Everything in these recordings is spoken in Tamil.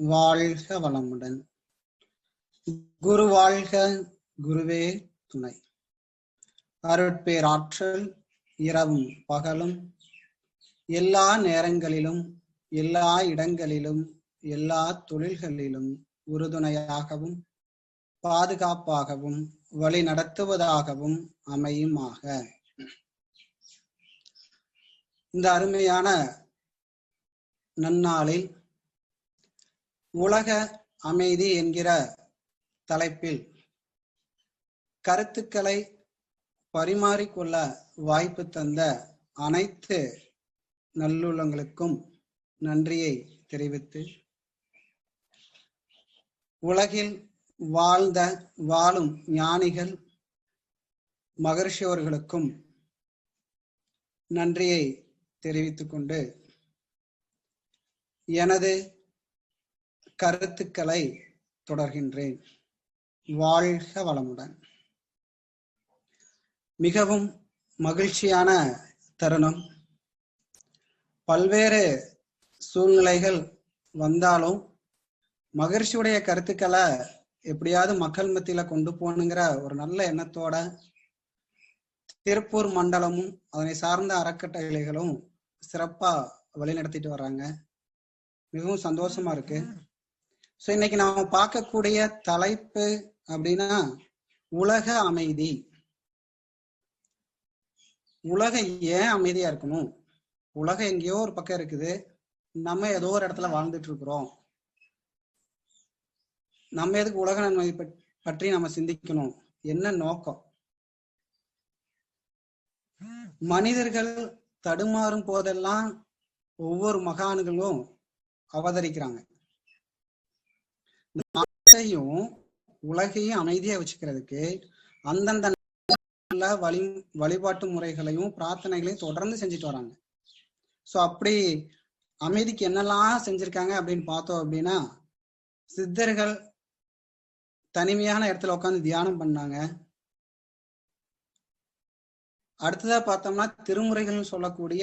வாழ்க வளமுடன். குரு வாழ்க, குருவே துணை. அருட்பேராற்றல் இரவும் பகலும் எல்லா நேரங்களிலும் எல்லா இடங்களிலும் எல்லா தொழில்களிலும் உறுதுணையாகவும் பாதுகாப்பாகவும் வழி நடத்துவதாகவும் அமையுமாக. இந்த அருமையான நன்னாளில் உலக அமைதி என்கிற தலைப்பில் கருத்துக்களை பரிமாறிக்கொள்ள வாய்ப்பு தந்த அனைத்து நல்லுள்ளங்களுக்கும் நன்றியை தெரிவித்து, உலகில் வாழும் ஞானிகள் மகர்ஷியவர்களுக்கும் நன்றியை தெரிவித்துக் கொண்டு எனது கருத்துக்களை தொடர்கின்றேன். வாழ்க வளமுடன். மிகவும் மகிழ்ச்சியான தருணம். பல்வேறு சூழ்நிலைகள் வந்தாலும் மகர்ஷியுடைய கருத்துக்களை எப்படியாவது மக்கள் மத்தியில கொண்டு போகணுங்கிற ஒரு நல்ல எண்ணத்தோட திருப்பூர் மண்டலமும் அதனை சார்ந்த அறக்கட்டளைகளும் சிறப்பா வழிநடத்திட்டு வர்றாங்க. மிகவும் சந்தோஷமா இருக்கு. ஸோ இன்னைக்கு நாம பார்க்கக்கூடிய தலைப்பு அப்படின்னா உலக அமைதி. உலகம் ஏன் அமைதியா இருக்கணும்? உலகம் எங்கேயோ ஒரு பக்கம் இருக்குது, நம்ம ஏதோ ஒரு இடத்துல வாழ்ந்துட்டு இருக்கிறோம். நம்ம எதுக்கு உலக நன்மை பற்றி நம்ம சிந்திக்கணும்? என்ன நோக்கம்? மனிதர்கள் தடுமாறும் போதெல்லாம் ஒவ்வொரு மகான்களும் அவதரிக்கிறாங்க. நாட்டையும் உலகையும் அமைதியா வச்சுக்கிறதுக்கு அந்தந்த வழிபாட்டு முறைகளையும் பிரார்த்தனைகளையும் தொடர்ந்து செஞ்சுட்டு வராங்க. ஸோ அப்படி அமைதிக்கு என்னெல்லாம் செஞ்சிருக்காங்க அப்படின்னு பார்த்தோம் அப்படின்னா, சித்தர்கள் தனிமையான இடத்துல உட்காந்து தியானம் பண்ணாங்க. அடுத்ததா பார்த்தோம்னா திருமுறைகள்னு சொல்லக்கூடிய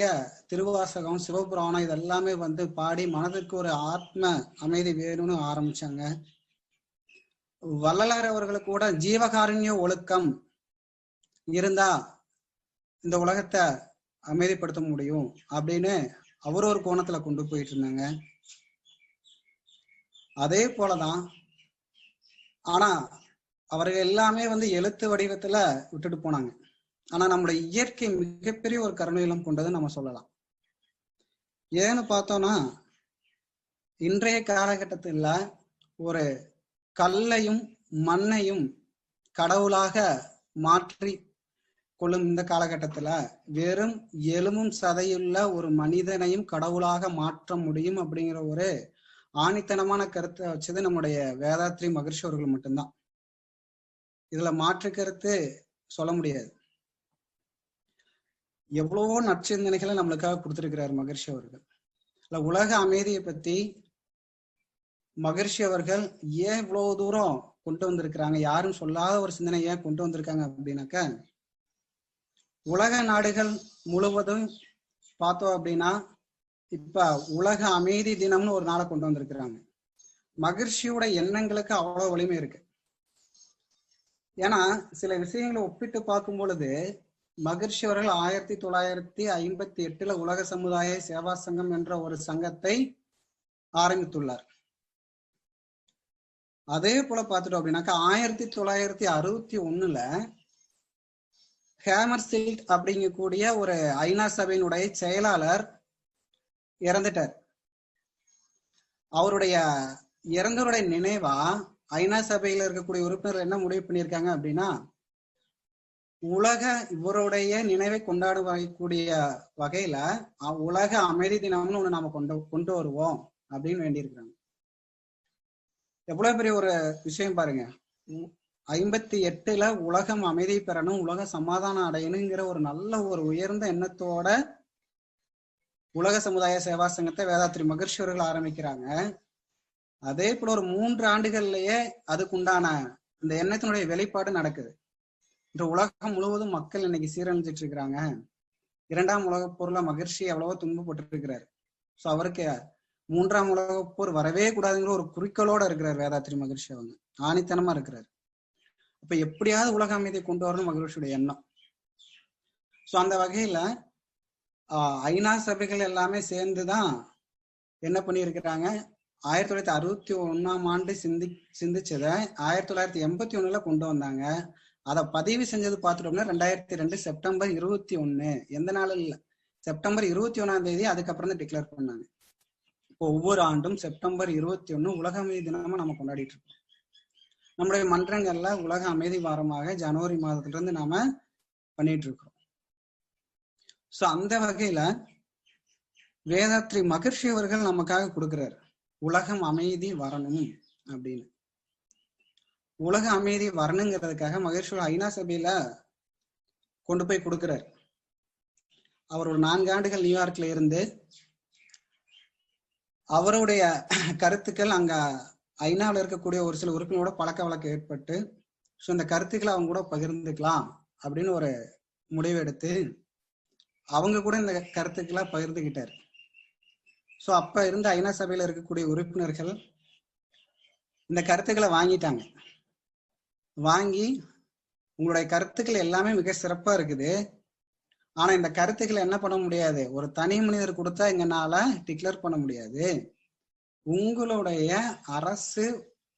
திருவாசகம், சிவபுராணம் இதெல்லாமே பாடி மனதிற்கு ஒரு ஆத்ம அமைதி வேணும்னு ஆரம்பிச்சாங்க. வள்ளலார் அவர்களுக்கு கூட ஜீவகாருண்ய ஒழுக்கம் இருந்தா இந்த உலகத்தை அமைதிப்படுத்த முடியும் அப்படின்னு அவர் ஒரு கோணத்துல கொண்டு போயிட்டு இருந்தாங்க. அதே போலதான் ஆனா அவர்கள் எல்லாமே எழுத்து வடிவத்துல விட்டுட்டு போனாங்க. ஆனா நம்முடைய இயற்கை மிகப்பெரிய ஒரு கருணையிலும் கொண்டது நம்ம சொல்லலாம். ஏன்னு பார்த்தோம்னா இன்றைய காலகட்டத்துல ஒரு கல்லையும் மண்ணையும் கடவுளாக மாற்றி கொள்ளும் இந்த காலகட்டத்துல வெறும் எலும்பும் சதையுள்ள ஒரு மனிதனையும் கடவுளாக மாற்ற முடியும் அப்படிங்கிற ஒரு ஆணித்தனமான கருத்தை வச்சது நம்முடைய வேதாத்ரி மகர்ஷி அவர்கள் மட்டும்தான். இதுல மாற்று கருத்து சொல்ல முடியாது. எவ்வளவோ நற்சிந்தனைகளை நம்மளுக்காக கொடுத்திருக்கிறார் மகர்ஷி அவர்கள். உலக அமைதியை பத்தி மகர்ஷி அவர்கள் ஏன் இவ்வளவு தூரம் கொண்டு வந்திருக்கிறாங்க, யாரும் சொல்லாத ஒரு சிந்தனை ஏன் கொண்டு வந்திருக்காங்க அப்படின்னாக்க, உலக நாடுகள் முழுவதும் பார்த்தோம் அப்படின்னா இப்ப உலக அமைதி தினம்னு ஒரு நாளை கொண்டு வந்திருக்கிறாங்க. மகர்ஷியோட எண்ணங்களுக்கு அவ்வளவு வலிமை இருக்கு. ஏன்னா சில விஷயங்களை ஒப்பிட்டு பார்க்கும் பொழுது மகர்ஷி அவர்கள் 1958 உலக சமுதாய சேவா சங்கம் என்ற ஒரு சங்கத்தை ஆரம்பித்துள்ளார். அதே போல பார்த்துட்டோம் அப்படின்னாக்கா 1961 ஹேமர்ஸ்ஃபீல்ட் அப்படிங்கக்கூடிய ஒரு ஐநா சபையினுடைய செயலாளர் இறந்துட்டார். அவருடைய இறந்தவருடைய நினைவா ஐநா சபையில இருக்கக்கூடிய உறுப்பினர்கள் என்ன முடிவு பண்ணியிருக்காங்க அப்படின்னா, இவருடைய நினைவை கொண்டாடக்கூடிய வகையில உலக அமைதி தினம்னு ஒண்ணு நாம கொண்டு வருவோம் அப்படின்னு வேண்டியிருக்கிறாங்க. எவ்வளவு பெரிய ஒரு விஷயம் பாருங்க. 58 உலகம் அமைதி பெறணும், உலக சமாதானம் அடையணுங்கிற ஒரு நல்ல ஒரு உயர்ந்த எண்ணத்தோட உலக சமுதாய சேவா சங்கத்தை வேதாத்ரி மகர்ஷி அவர்கள் ஆரம்பிக்கிறாங்க. அதே போல ஒரு 3 ஆண்டுகள்லயே அதுக்குண்டான இந்த எண்ணத்தினுடைய வெளிப்பாடு நடக்குது. இன்று உலகம் முழுவதும் மக்கள் இன்னைக்கு சீரழிஞ்சிட்டு இருக்கிறாங்க. 2ஆம் உலக போர்ல மகர்ஷி எவ்வளவோ துன்பப்பட்டு இருக்கிறாரு. ஸோ அவருக்கு மூன்றாம் உலகப் போர் வரவே கூடாதுங்கிற ஒரு குறிக்கோளோட இருக்கிறார் வேதாத்ரி மகரிஷி. அவங்க ஆணித்தனமா இருக்கிறார். அப்ப எப்படியாவது உலக அமைதியை கொண்டு வரணும் மகரிஷியுடைய எண்ணம். சோ அந்த வகையில ஐநா சபைகள் எல்லாமே சேர்ந்துதான் என்ன பண்ணியிருக்கிறாங்க, 1961 சிந்திச்சதை 1981 கொண்டு வந்தாங்க. அதை பதிவு செஞ்சது பார்த்துட்டோம்னா 2002 செப்டம்பர் 21. எந்த நாள் இல்ல, செப்டம்பர் 21 அதுக்கப்புறம் தான் டிக்ளேர் பண்ணாங்க. இப்போ ஒவ்வொரு ஆண்டும் செப்டம்பர் 21 உலக அமைதி தினமா நம்ம கொண்டாடிட்டு இருக்கோம். நம்முடைய மன்றங்கள்ல உலக அமைதி வாரமாக ஜனவரி மாதத்துல இருந்து நாம பண்ணிட்டு இருக்கோம். சோ அந்த வகையில வேதாத்ரி மகர்ஷி அவர்கள் நமக்காக கொடுக்கிறார், உலகம் அமைதி வரணும் அப்படின்னு. உலக அமைதி வரணுங்கிறதுக்காக மகர்ஷி ஐநா சபையில கொண்டு போய் கொடுக்கிறார். அவர் ஒரு 4 ஆண்டுகள் நியூயார்க்ல இருந்து அவருடைய கருத்துக்கள் அங்க ஐநாவில் இருக்கக்கூடிய ஒரு சில உறுப்பினரோட பழக்க வழக்கம் ஏற்பட்டு ஸோ இந்த கருத்துக்களை அவங்க கூட பகிர்ந்துக்கலாம் அப்படின்னு ஒரு முடிவு எடுத்து அவங்க கூட இந்த கருத்துக்களை பகிர்ந்துகிட்டார். ஸோ அப்ப இருந்த ஐநா சபையில இருக்கக்கூடிய உறுப்பினர்கள் இந்த கருத்துக்களை வாங்கிட்டாங்க. வாங்கி உங்களுடைய கருத்துக்கள் எல்லாமே மிக சிறப்பா இருக்குது, ஆனா இந்த கருத்துக்களை என்ன பண்ண முடியாது, ஒரு தனி மனிதர் கொடுத்தா எங்கனால டிக்ளேர் பண்ண முடியாது. உங்களுடைய அரசு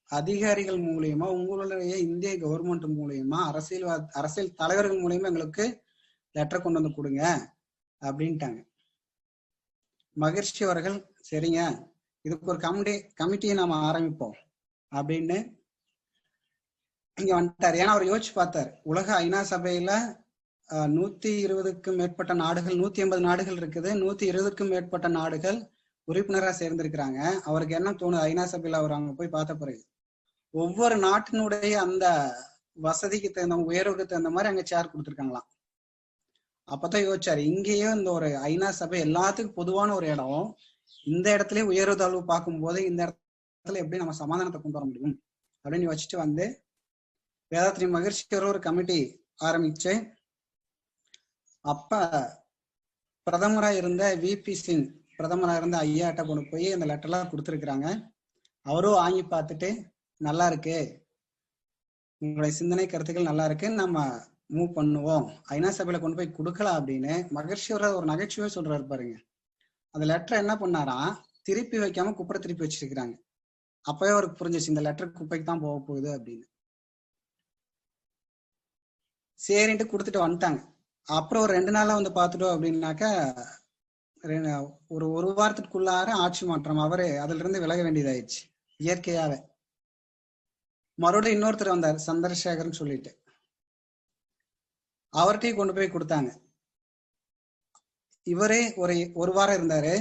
அதிகாரிகள் மூலியமா, உங்களுடைய இந்திய கவர்மெண்ட் மூலியமா, அரசியல் தலைவர்கள் மூலியமா எங்களுக்கு லெட்டர் கொண்டு வந்து கொடுங்க அப்படின்ட்டாங்க. மகர்ஷி அவர்கள் சரிங்க, இதுக்கு ஒரு கமிட்டியை நாம ஆரம்பிப்போம் அப்படின்னு இங்க வந்துட்டார். ஏன்னா அவர் யோசிச்சு பார்த்தார், உலக ஐநா சபையில 120க்கும் மேற்பட்ட நாடுகள், 180 நாடுகள் இருக்குது, 120க்கும் மேற்பட்ட நாடுகள் உறுப்பினரா சேர்ந்திருக்கிறாங்க. அவருக்கு என்ன தோணுது, ஐநா சபையில அவர் அங்க போய் பார்த்த பிறகு ஒவ்வொரு நாட்டினுடைய அந்த வசதிக்கு தகுந்த, உயர்வுக்கு தகுந்த மாதிரி அங்க சேர் கொடுத்துருக்காங்களாம். அப்பதான் யோசிச்சாரு, இங்கேயும் இந்த ஒரு ஐநா சபை எல்லாத்துக்கும் பொதுவான ஒரு இடம், இந்த இடத்துல உயர்வு தாழ்வு பார்க்கும் போது இந்த இடத்துல எப்படி நம்ம சமாதானத்தை கொண்டு வர முடியும் அப்படின்னு யோசிச்சுட்டு வந்து வேதாத்ரி மகர்ஷி ஒரு கமிட்டி ஆரம்பிச்சு, அப்ப பிரதமரா இருந்த விபி சிங் பிரதமரா இருந்த ஐயாட்ட கொண்டு போய் அந்த லெட்டர்லாம் கொடுத்துருக்குறாங்க. அவரும் வாங்கி பார்த்துட்டு நல்லா இருக்கு, உங்களுடைய சிந்தனை கருத்துக்கள் நல்லா இருக்கு, நம்ம மூவ் பண்ணுவோம், ஐநா சபையில கொண்டு போய் கொடுக்கலாம் அப்படின்னு மகர்ஷி ஒரு நகைச்சுவை சொல்றாரு பாருங்க. அந்த லெட்டர் என்ன பண்ணாராம், திருப்பி வைக்காம குப்பரை திருப்பி வச்சிருக்கிறாங்க. அப்பவே அவருக்கு புரிஞ்சிச்சு இந்த லெட்டர் குப்பைக்கு தான் போக போகுது அப்படின்னு. சரின்ட்டு கொடுத்துட்டு வந்துட்டாங்க. அப்புறம் ஒரு 2 நாளா வந்து பார்த்துட்டோம் அப்படின்னாக்கா ஒரு வாரத்துக்குள்ளார ஆட்சி மாற்றம், அவரு அதுல இருந்து விலக வேண்டியதாயிடுச்சு இயற்கையாவே. மறுபடியும் இன்னொருத்தர் வந்தார், சந்திரசேகர்னு சொல்லிட்டு, அவர்கிட்டையும் கொண்டு போய் கொடுத்தாங்க. இவரே ஒரு வாரம் இருந்தாரு.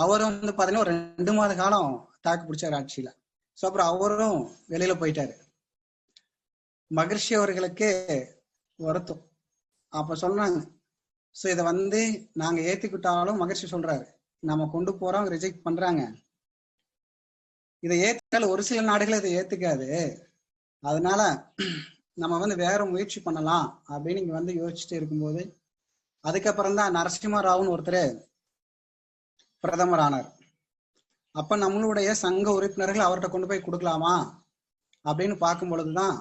அவர் வந்து பாத்தீங்கன்னா ஒரு 2 மாத காலம் தாக்கு பிடிச்சாரு ஆட்சியில. சோ அப்புறம் அவரும் வெளியில போயிட்டாரு. மகர்ஷி அவர்களுக்கு வருத்தம். அப்ப சொன்னாங்க, சோ இதை வந்து நாங்க ஏத்துக்கிட்டாலும் மகர்ஷி சொல்றாரு, நம்ம கொண்டு போறோம், ரிஜெக்ட் பண்றாங்க, இதை ஏத்துக்கால ஒரு சில நாடுகள் இதை ஏத்துக்காது, அதனால நம்ம வந்து வேற முயற்சி பண்ணலாம் அப்படின்னு இங்க வந்து யோசிச்சுட்டு இருக்கும்போது அதுக்கப்புறம் தான் நரசிம்ம ராவ்னு ஒருத்தர் பிரதமர் ஆனார். அப்ப நம்மளுடைய சங்க உறுப்பினர்கள் அவர்கிட்ட கொண்டு போய் கொடுக்கலாமா அப்படின்னு பார்க்கும் பொழுதுதான்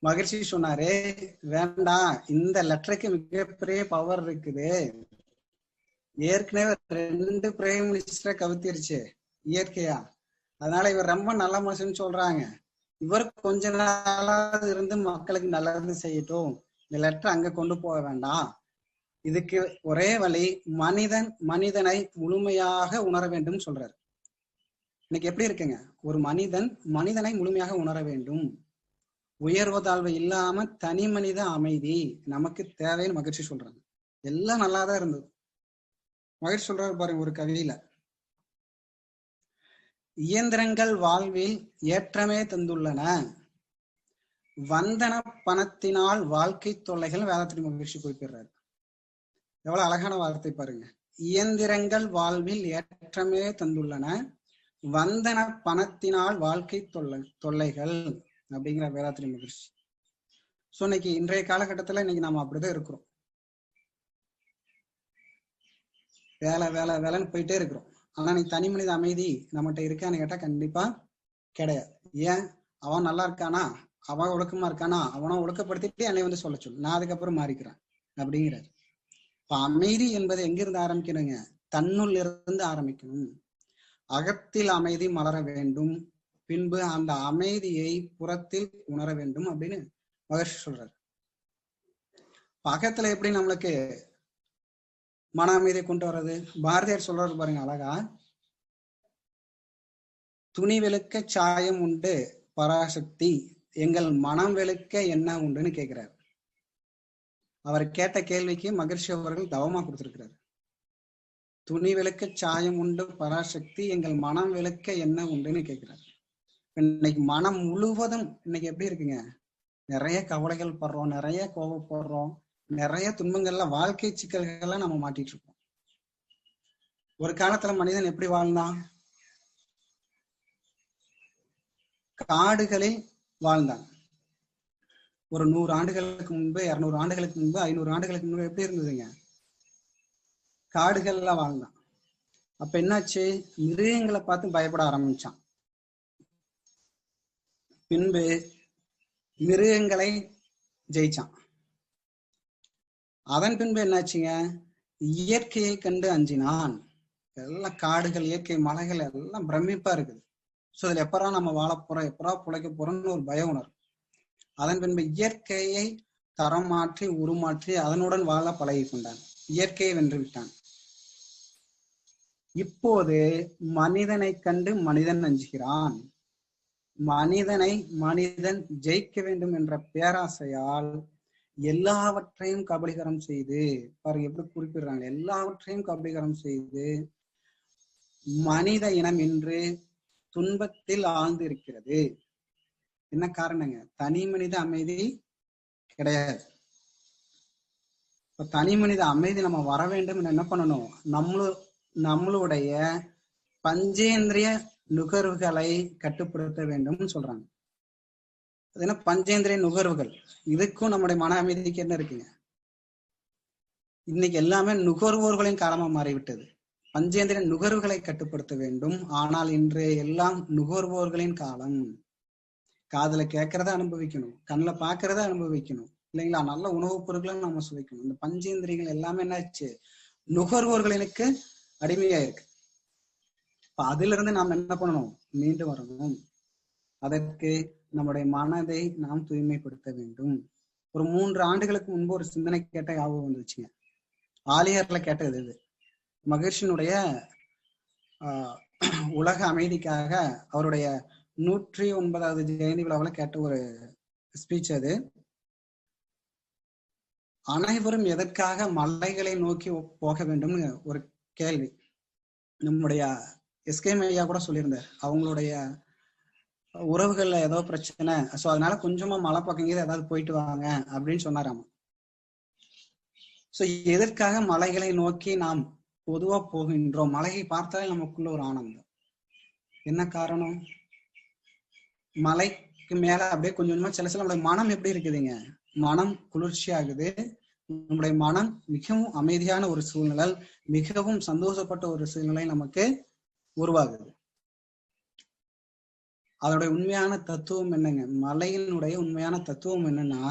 மகிழ்ச்சி சொன்னாரு, வேண்டாம், இந்த லெட்டருக்கு மிகப்பெரிய பவர் இருக்குது, ஏற்கனவே 2 பிரைம் மினிஸ்டரை கவுத்திருச்சு இயற்கையா, அதனால இவர் ரொம்ப நல்ல மனுஷன்னு சொல்றாங்க, இவர் கொஞ்ச நாளாவது இருந்து மக்களுக்கு நல்லது செய்யட்டும், இந்த லெட்டர் அங்க கொண்டு போக வேண்டாம், இதுக்கு ஒரே வழி மனிதனை முழுமையாக உணர வேண்டும் சொல்றாரு. இன்னைக்கு எப்படி இருக்குங்க, ஒரு மனிதனை முழுமையாக உணர வேண்டும், உயர்வு தாழ்வு இல்லாம தனி மனித அமைதி நமக்கு தேவைன்னு மகிழ்ச்சி சொல்றாங்க. எல்லாம் நல்லாதான் இருந்தது. மகிழ்ச்சி சொல்றாரு பாருங்க ஒரு கவிதையில, இயந்திரங்கள் வாழ்வில் ஏற்றமே தந்துள்ளன, வந்தன பணத்தினால் வாழ்க்கை தொல்லைகள் வேதாத்ரி மகிழ்ச்சி குறிப்பிடுறாரு. எவ்வளவு அழகான வார்த்தை பாருங்க. இயந்திரங்கள் வாழ்வில் ஏற்றமே தந்துள்ளன, வந்தன பணத்தினால் வாழ்க்கை தொல்லைகள் அப்படிங்கிற வேதாத்ரி மகிழ்ச்சி. சோ இன்னைக்கு இன்றைய காலகட்டத்துல இன்னைக்கு நாம அப்படிதான் இருக்கிறோம். வேலை வேலை வேலைன்னு போயிட்டே இருக்கிறோம். ஆனா நீ தனி மனித அமைதி நம்மகிட்ட இருக்கான்னு கேட்டா கண்டிப்பா கிடையாது. ஏன்? அவன் நல்லா இருக்கானா, அவன் ஒழுக்கமா இருக்கானா, அவனை ஒழுக்கப்படுத்திட்டு என்னை வந்து சொல்ல சொல்லு, நான் அதுக்கப்புறம் மாறிக்கிறேன் அப்படிங்கிறாரு. இப்ப அமைதி என்பது எங்கிருந்து ஆரம்பிக்கணுங்க? தன்னுள் இருந்து ஆரம்பிக்கணும். அகத்தில் அமைதி மலர வேண்டும், பின்பு அந்த அமைதியை புறத்தில் உணர வேண்டும் அப்படின்னு மகர்ஷி சொல்றாரு. அகத்துல எப்படி நம்மளுக்கு மன அமைதியை கொண்டு வர்றது? பாரதியார் சொல்றாரு பாருங்க அழகா, துணி வெளுக்க சாயம் உண்டு பராசக்தி, எங்கள் மனம் வெளுக்க என்ன உண்டுன்னு கேட்கிறார். அவர் கேட்ட கேள்விக்கு மகர்ஷி அவர்கள் தவமா கொடுத்திருக்கிறார். துணி வெளுக்க சாயம் உண்டு பராசக்தி, எங்கள் மனம் வெளுக்க என்ன உண்டுன்னு கேட்கிறார். இன்னைக்கு மனம் முழுவதும் இன்னைக்கு எப்படி இருக்குங்க? நிறைய கவலைகள் படுறோம், நிறைய கோபப்படுறோம், நிறைய துன்பங்கள்ல வாழ்க்கை சிக்கல்கள்லாம் நம்ம மாட்டிட்டு இருக்கோம். ஒரு காலத்துல மனிதன் எப்படி வாழ்ந்தான்? காடுகளில் வாழ்ந்தான். ஒரு 100 ஆண்டுகளுக்கு முன்பு, 200 ஆண்டுகளுக்கு முன்பு, 500 ஆண்டுகளுக்கு முன்பு எப்படி இருந்ததுங்க? காடுகள்ல வாழ்ந்தான். அப்ப என்னாச்சு? மிருகங்களை பார்த்து பயப்பட ஆரம்பிச்சான். பின்பு மிருகங்களை ஜெயிச்சான். அதன் பின்பு என்னாச்சுங்க? இயற்கையை கண்டு அஞ்சினான். எல்லாம் காடுகள், இயற்கை, மலைகள் எல்லாம் பிரமிப்பா இருக்குது. சோ இதுல எப்பரா நம்ம வாழ போறோம், எப்பரா பிழைக்க போறோம்னு ஒரு பய உணர்வு. அதன் பின்பு இயற்கையை தரம் மாற்றி உருமாற்றி அதனுடன் வாழ பழகி கொண்டான். இயற்கையை வென்று விட்டான். இப்போது மனிதனை கண்டு மனிதன் அஞ்சுகிறான். மனிதனை மனிதன் ஜெயிக்க வேண்டும் என்ற பேராசையால் எல்லாவற்றையும் கபலீகரம் செய்து, பாருங்க எப்படி குறிப்பிடுறாங்க, எல்லாவற்றையும் கபலீகரம் செய்து மனித இனம் இன்று துன்பத்தில் ஆழ்ந்து இருக்கிறது. என்ன காரணங்க? தனி மனித அமைதி கிடையாது. இப்ப தனி மனித அமைதி நம்ம வர வேண்டும், என்ன பண்ணணும்? நம்மளுடைய பஞ்சேந்திரிய நுகர்வுகளை கட்டுப்படுத்த வேண்டும் சொல்றாங்க. அது என்ன பஞ்சேந்திரிய நுகர்வுகள்? இதுக்கும் நம்முடைய மன அமைதிக்கு என்ன இருக்குங்க? இன்னைக்கு எல்லாமே நுகர்வோர்களின் காலமா மாறிவிட்டது. பஞ்சேந்திரிய நுகர்வுகளை கட்டுப்படுத்த வேண்டும். ஆனால் இன்று எல்லாம் நுகர்வோர்களின் காலம். காதுல கேட்கறத அனுபவிக்கணும், கண்ணில் பாக்குறத அனுபவிக்கணும், இல்லைங்களா? நல்ல உணவுப் பொருட்களை நம்ம சுவைக்கணும். இந்த பஞ்சேந்திரியங்கள் எல்லாமே என்னாச்சு? நுகர்வோர்களுக்கு அடிமையா இருக்கு. அதுல இருந்து நாம் என்ன பண்ணணும்? மீண்டு வரணும். அதற்கு நம்முடைய மனதை நாம் தூய்மைப்படுத்த வேண்டும். ஒரு 3 ஆண்டுகளுக்கு முன்பு ஒரு சிந்தனை கேட்ட ஞாபகம் வந்துச்சுங்க. ஆலியார்ல கேட்டது இது. மகர்ஷியினுடைய உலக அமைதிக்காக அவருடைய 109வது ஜெயந்தி விழாவில் கேட்ட ஒரு ஸ்பீச் அது. அனைவரும் எதற்காக மலைகளை நோக்கி போக வேண்டும் ஒரு கேள்வி. நம்முடைய எஸ்கே ஐயா கூட சொல்லியிருந்தார், அவங்களுடைய உறவுகள்ல ஏதோ பிரச்சனை, சோ அதனால கொஞ்சமா மலை பக்கம் ஏதாவது போயிட்டு வாங்க அப்படின்னு சொன்னாராமா. சோ எதற்காக மலைகளை நோக்கி நாம் பொதுவா போகின்றோம்? மலையை பார்த்தாலே நமக்குள்ள ஒரு ஆனந்தம். என்ன காரணம்? மலைக்கு மேல அப்படியே கொஞ்சம் கொஞ்சமா சில நம்மளுடைய மனம் எப்படி இருக்குதுங்க? மனம் குளிர்ச்சி ஆகுது. நம்முடைய மனம் மிகவும் அமைதியான ஒரு சூழ்நிலை, மிகவும் சந்தோஷப்பட்ட ஒரு சூழ்நிலை நமக்கு உருவாகுது. அதோடைய உண்மையான தத்துவம் என்னங்க? மலையினுடைய உண்மையான தத்துவம் என்னன்னா,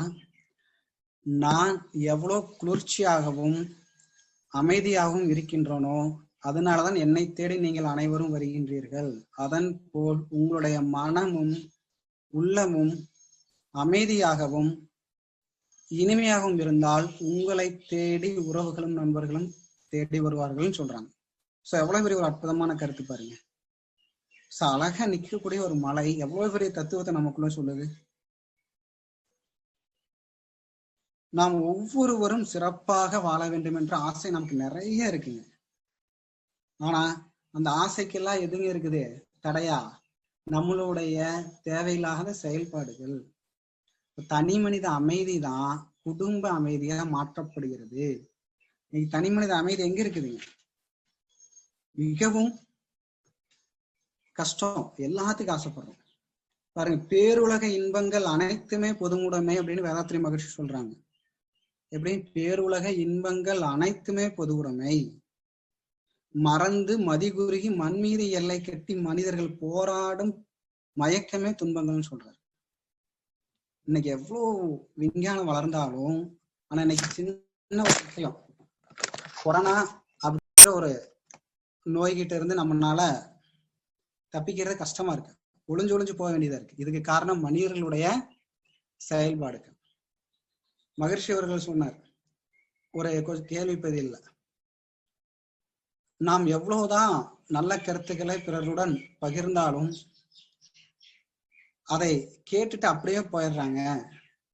நான் எவ்வளவு குளிர்ச்சியாகவும் அமைதியாகவும் இருக்கின்றனோ அதனாலதான் என்னை தேடி நீங்கள் அனைவரும் வருகின்றீர்கள். அதன் போல் உங்களுடைய மனமும் உள்ளமும் அமைதியாகவும் இனிமையாகவும் இருந்தால் உங்களை தேடி உறவுகளும் நண்பர்களும் தேடி வருவார்கள் சொல்றாங்க. சோ எவ்வளவு பெரிய ஒரு அற்புதமான கருத்து பாருங்க. சோ அழகா நிக்கக்கூடிய ஒரு மலை எவ்வளவு பெரிய தத்துவத்தை நமக்குள்ள சொல்லுது. நாம் ஒவ்வொருவரும் சிறப்பாக வாழ வேண்டும் என்ற ஆசை நமக்கு நிறைய இருக்குங்க. ஆனா அந்த ஆசைக்கெல்லாம் எதுங்க இருக்குது தடையா? நம்மளுடைய தேவையில்லாத செயல்பாடுகள். தனி மனித அமைதி தான் குடும்ப அமைதியா மாற்றப்படுகிறது. தனி மனித அமைதி எங்க இருக்குதுங்க? மிகவும் கஷ்டம். எல்லாத்துக்கும் ஆசைப்படுறோம் பாருங்க. பேருலக இன்பங்கள் அனைத்துமே பொதுவுடைமை அப்படின்னு வேதாத்ரி மகர்ஷி சொல்றாங்க. எப்படி? பேருலக இன்பங்கள் அனைத்துமே பொதுவுடைமை. மறந்து மதிகுறுகி மண் மீது எல்லை கட்டி மனிதர்கள் போராடும் மயக்கமே துன்பங்கள்னு சொல்றாரு. இன்னைக்கு எவ்வளவு விஞ்ஞானம் வளர்ந்தாலும் ஆனா இன்னைக்கு சின்ன ஒரு விஷயம், கொரோனா அப்படிங்கிற ஒரு நோய்கிட்ட இருந்து நம்மளால தப்பிக்கிறது கஷ்டமா இருக்கு. ஒளிஞ்சு ஒளிஞ்சு போக வேண்டியதா இருக்கு. இதுக்கு காரணம் மனிதர்களுடைய செயல்பாடுகள். மகரிஷி அவர்கள் சொன்னார் ஒரு கேள்வி பதில்ல, நாம் எவ்வளவுதான் நல்ல கருத்துக்களை பிறருடன் பகிர்ந்தாலும் அதை கேட்டுட்டு அப்படியே போயிடுறாங்க,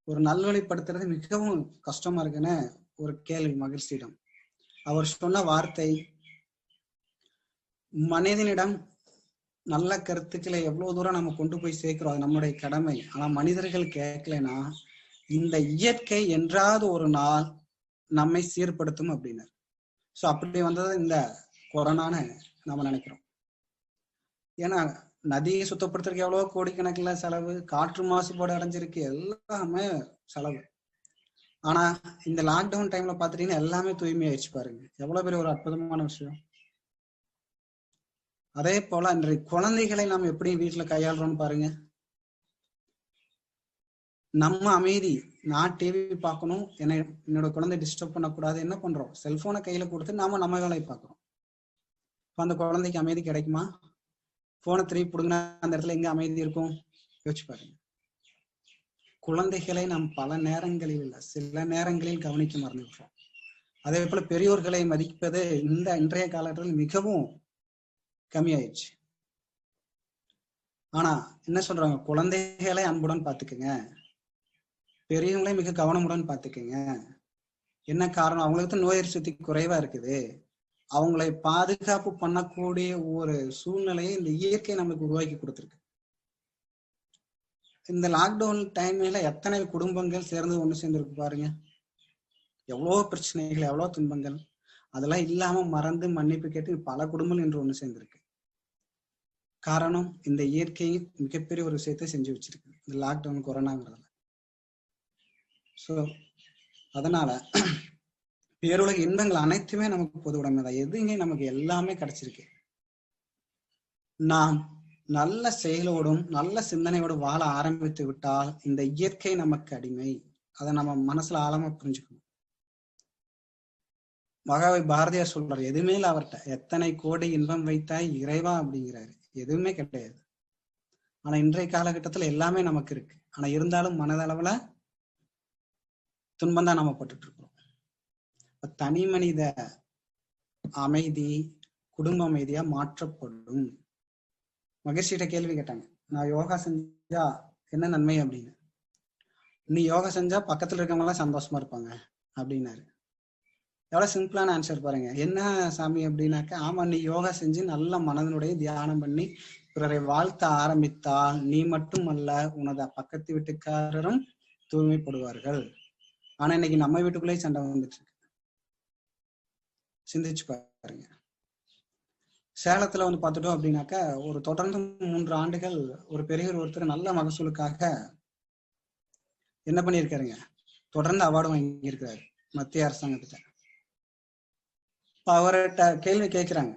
ஒரு நல்வழிப்படுத்துறது மிகவும் கஷ்டமா இருக்குன்னு ஒரு கேள்வி மகிழ்ச்சியிடம். அவர் சொன்ன வார்த்தை, மனிதனிடம் நல்ல கருத்துக்களை எவ்வளவு தூரம் நம்ம கொண்டு போய் சேர்க்கிறோம், அது நம்மளுடைய கடமை. ஆனா மனிதர்கள் கேட்கலைன்னா இந்த இயற்கை என்றாவது ஒரு நாள் நம்மை சீர்படுத்தும் அப்படின்னாரு. சோ அப்படி வந்தது இந்த கொரோனான்னு நம்ம நினைக்கிறோம். ஏன்னா நதியை சுத்தப்படுத்துறதுக்கு எவ்வளவு கோடிக்கணக்கில் செலவு, காற்று மாசுபாடு அடைஞ்சிருக்கு, எல்லாமே செலவு. ஆனா இந்த லாக்டவுன் டைம்ல பாத்துட்டீங்கன்னா எல்லாமே தூய்மையாயிடுச்சு. பாருங்க எவ்வளவு பெரிய ஒரு அற்புதமான விஷயம். அதே போல இன்றைய குழந்தைகளை நாம் எப்படி வீட்டுல கையாளுறோம்னு பாருங்க. நம்ம அமைதி, நான் டிவி பார்க்கணும், என்னோட குழந்தை டிஸ்டர்ப் பண்ணக்கூடாது, என்ன பண்றோம், செல்போனை கையில கொடுத்து நம்ம வேலையை பார்க்கிறோம். இப்ப அந்த குழந்தைக்கு அமைதி கிடைக்குமா? போனை திருப்பி பிடுங்கினா அந்த இடத்துல எங்க அமைதி இருக்கும்? யோசிச்சு பாருங்க. குழந்தைகளை நாம் பல நேரங்களில் இல்ல சில நேரங்களில் கவனிக்க மறந்துவிட்டோம். அதே போல பெரியோர்களை மதிப்பது இந்த இன்றைய காலகட்டத்தில் மிகவும் கம்மியாயிடுச்சு. ஆனா என்ன சொல்றாங்க, குழந்தைகளை அன்புடன் பாத்துக்குங்க, பெரியவங்களே மிக கவனமுடன் பாத்துக்குங்க. என்ன காரணம், அவங்களுக்கு நோய் எதிர்ப்பு குறைவா இருக்குது. அவங்களை பாதுகாப்பு பண்ணக்கூடிய ஒரு சூழ்நிலையை இந்த இயற்கை நமக்கு உருவாக்கி கொடுத்துருக்கு. இந்த லாக்டவுன் டைம்ல எத்தனை குடும்பங்கள் சேர்ந்து ஒண்ணு சேர்ந்துருக்கு பாருங்க. எவ்வளவு பிரச்சனைகள், எவ்வளவு துன்பங்கள், அதெல்லாம் இல்லாம மறந்து மன்னிப்பு கேட்டு பல குடும்பங்கள் என்று ஒண்ணு சேர்ந்திருக்கு. காரணம், இந்த இயற்கை மிகப்பெரிய ஒரு விஷயத்தை செஞ்சு வச்சிருக்கு இந்த லாக்டவுன் கொரோனாங்கிறதுல. சோ அதனால பேருலக இன்பங்கள் அனைத்துமே நமக்கு பொது உடைமைதான். எதுங்க நமக்கு எல்லாமே கிடைச்சிருக்கு. நாம் நல்ல செயலோடும் நல்ல சிந்தனையோடும் வாழ ஆரம்பித்து விட்டால் இந்த இயற்கை நமக்கு அடிமை. அதை நம்ம மனசுல ஆழமா புரிஞ்சுக்கணும். மகாவை பாரதியார் சொல்றாரு, எதுவுமே இல்லை அவர்கிட்ட, எத்தனை கோடி இன்பம் வைத்தாய் இறைவா அப்படிங்கிறாரு. எதுவுமே கிடையாது. ஆனா இன்றைய காலகட்டத்துல எல்லாமே நமக்கு இருக்கு. ஆனா இருந்தாலும் மனதளவுல துன்பம் தான் நம்ம பட்டுட்டு இருக்கிறோம். தனி மனித அமைதி குடும்ப அமைதியா மாற்றப்படும். மகிழ்ச்சியிட்ட கேள்வி கேட்டாங்க, நான் யோகா செஞ்சா என்ன நன்மை அப்படின்னு. நீ யோகா செஞ்சா பக்கத்துல இருக்கவங்க எல்லாம் சந்தோஷமா இருப்பாங்க அப்படின்னாரு. எவ்வளவு சிம்பிளான ஆன்சர் பாருங்க. என்ன சாமி அப்படின்னாக்க, ஆமா, நீ யோகா செஞ்சு நல்ல மனதனுடைய தியானம் பண்ணி பிறரை வாழ்த்த ஆரம்பித்தால் நீ மட்டுமல்ல உனது பக்கத்து வீட்டுக்காரரும் தூய்மைப்படுவார்கள். ஆனா இன்னைக்கு நம்ம வீட்டுக்குள்ளேயே சண்டை வந்துட்டு இருக்கு. சிந்திச்சு பாருங்க. சேலத்துல வந்து பார்த்துட்டோம் அப்படின்னாக்கா, ஒரு தொடர்ந்து 3 ஆண்டுகள் ஒரு பெரியவர் ஒருத்தர் நல்ல மகசூலுக்காக என்ன பண்ணியிருக்காருங்க, தொடர்ந்து அவார்டு வாங்கியிருக்கிறாரு மத்திய அரசாங்கத்திட்ட. இப்ப அவர்கிட்ட கேள்வி கேட்கிறாங்க.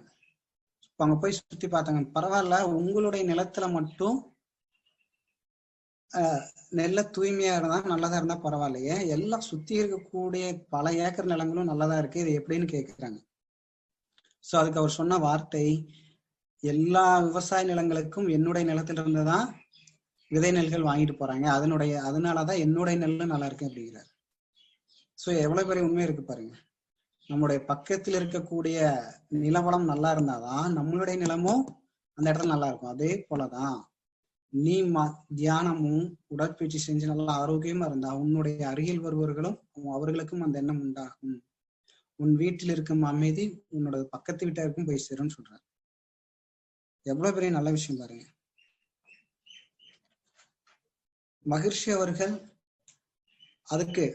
இப்ப அங்க போய் சுத்தி பார்த்தாங்க, பரவாயில்ல உங்களுடைய நிலத்துல மட்டும் நெல்ல தூய்மையா இருந்தா நல்லதா இருந்தா பரவாயில்லையே, எல்லாம் சுத்தி இருக்கக்கூடிய பல ஏக்கர் நிலங்களும் நல்லதா இருக்கு, இது எப்படின்னு கேட்கிறாங்க. சோ அதுக்கு அவர் சொன்ன வார்த்தை, எல்லா விவசாய நிலங்களுக்கும் என்னுடைய நிலத்துல இருந்துதான் விதை நெல்கள் வாங்கிட்டு போறாங்க, அதனாலதான் என்னுடைய நெல்லும் நல்லா இருக்கு அப்படிங்கிறார். சோ எவ்வளவு பெரிய உண்மை இருக்கு பாருங்க. நம்முடைய பக்கத்தில் இருக்கக்கூடிய நிலவளம் நல்லா இருந்தாதான் நம்மளுடைய நிலமும் அந்த இடத்துல நல்லா இருக்கும். அதே போலதான் நீ தியானமும் உடற்பயிற்சி செஞ்சு நல்லா ஆரோக்கியமா இருந்தா உன்னுடைய அருகில் வருபவர்களும் அவர்களுக்கும் அந்த எண்ணம் உண்டாகும். உன் வீட்டில் இருக்கும் அமைதி உன்னோட பக்கத்து வீட்டாருக்கும் போய் சேரும்னு சொல்றாரு. எவ்வளவு பெரிய நல்ல விஷயம் பாருங்க. மகிழ்ச்சி அவர்கள் அதுக்கு